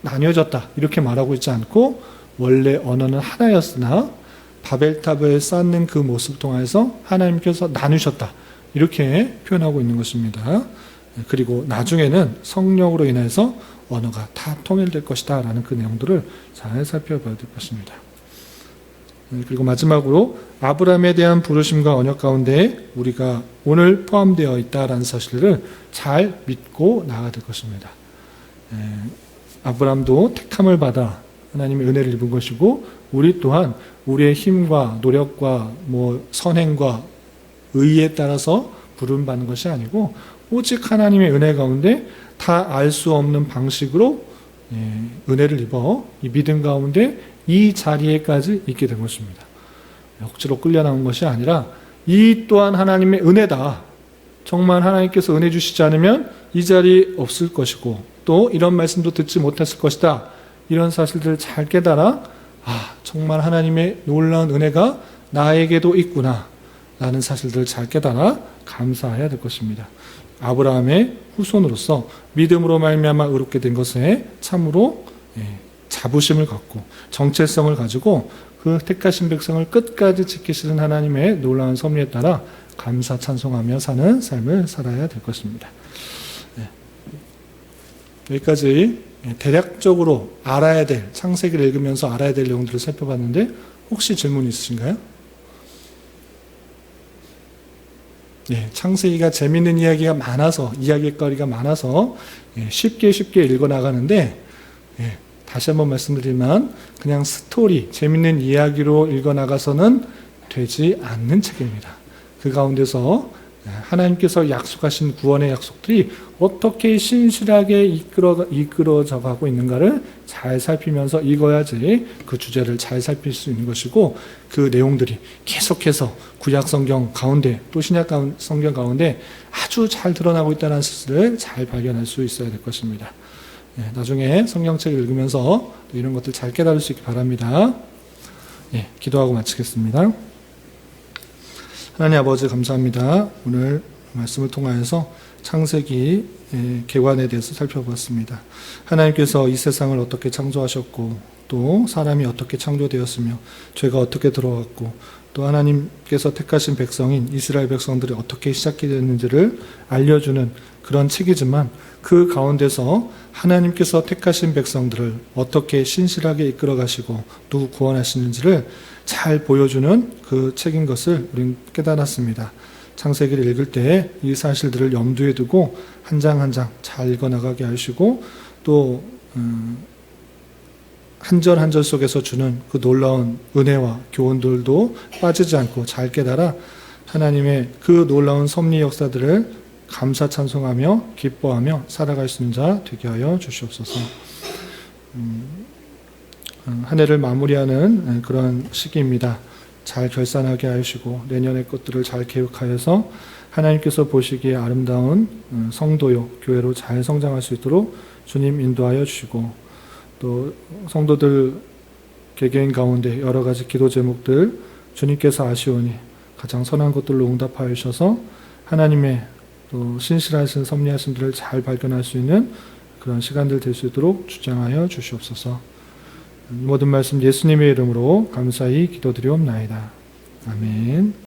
S1: 나뉘어졌다, 이렇게 말하고 있지 않고 원래 언어는 하나였으나 바벨탑을 쌓는 그 모습을 통해서 하나님께서 나누셨다, 이렇게 표현하고 있는 것입니다. 그리고 나중에는 성령으로 인해서 언어가 다 통일될 것이다 라는 그 내용들을 잘 살펴봐야 될 것입니다. 그리고 마지막으로 아브라함에 대한 부르심과 언약 가운데 우리가 오늘 포함되어 있다라는 사실을 잘 믿고 나아가야 될 것입니다. 아브라함도 택함을 받아 하나님의 은혜를 입은 것이고, 우리 또한 우리의 힘과 노력과 선행과 의에 따라서 부름받는 것이 아니고 오직 하나님의 은혜 가운데 다 알 수 없는 방식으로 은혜를 입어 이 믿음 가운데 이 자리에까지 있게 된 것입니다. 억지로 끌려 나온 것이 아니라 이 또한 하나님의 은혜다. 정말 하나님께서 은혜 주시지 않으면 이 자리에 없을 것이고 또 이런 말씀도 듣지 못했을 것이다. 이런 사실들을 잘 깨달아 정말 하나님의 놀라운 은혜가 나에게도 있구나 라는 사실들을 잘 깨달아 감사해야 될 것입니다. 아브라함의 후손으로서 믿음으로 말미암아 의롭게 된 것에 참으로 자부심을 갖고 정체성을 가지고 그 택하신 백성을 끝까지 지키시는 하나님의 놀라운 섭리에 따라 감사 찬송하며 사는 삶을 살아야 될 것입니다. 여기까지 대략적으로 알아야 될, 창세기를 읽으면서 알아야 될 내용들을 살펴봤는데 혹시 질문 있으신가요? 창세기가 재미있는 이야기가 많아서, 이야기거리가 많아서 쉽게 읽어나가는데 다시 한번 말씀드리면 그냥 스토리, 재미있는 이야기로 읽어나가서는 되지 않는 책입니다. 그 가운데서 하나님께서 약속하신 구원의 약속들이 어떻게 신실하게 이끌어져 가고 있는가를 잘 살피면서 읽어야지 그 주제를 잘 살필 수 있는 것이고, 그 내용들이 계속해서 구약 성경 가운데 또 신약 성경 가운데 아주 잘 드러나고 있다는 사실을 잘 발견할 수 있어야 될 것입니다. 나중에 성경책을 읽으면서 이런 것들 잘 깨달을 수 있기 바랍니다. 기도하고 마치겠습니다. 하나님 아버지 감사합니다. 오늘 말씀을 통하여서 창세기 개관에 대해서 살펴봤습니다. 하나님께서 이 세상을 어떻게 창조하셨고 또 사람이 어떻게 창조되었으며 죄가 어떻게 들어왔고 또 하나님께서 택하신 백성인 이스라엘 백성들이 어떻게 시작됐는지를 알려주는 그런 책이지만 그 가운데서 하나님께서 택하신 백성들을 어떻게 신실하게 이끌어 가시고 또 구원하시는지를 잘 보여주는 그 책인 것을 우리는 깨달았습니다. 창세기를 읽을 때 이 사실들을 염두에 두고 한 장 한 장 잘 읽어나가게 하시고 또 한 절 한 절 속에서 주는 그 놀라운 은혜와 교훈들도 빠지지 않고 잘 깨달아 하나님의 그 놀라운 섭리 역사들을 감사 찬송하며 기뻐하며 살아갈 수 있는 자 되게 하여 주시옵소서. 한 해를 마무리하는 그런 시기입니다. 잘 결산하게 하시고 내년의 것들을 잘 계획하여서 하나님께서 보시기에 아름다운 성도요, 교회로 잘 성장할 수 있도록 주님 인도하여 주시고 또 성도들 개개인 가운데 여러 가지 기도 제목들 주님께서 아시오니 가장 선한 것들로 응답하여 주셔서 하나님의 또 신실하신 섭리하심들을 잘 발견할 수 있는 그런 시간들 될 수 있도록 주장하여 주시옵소서. 모든 말씀 예수님의 이름으로 감사히 기도드리옵나이다. 아멘.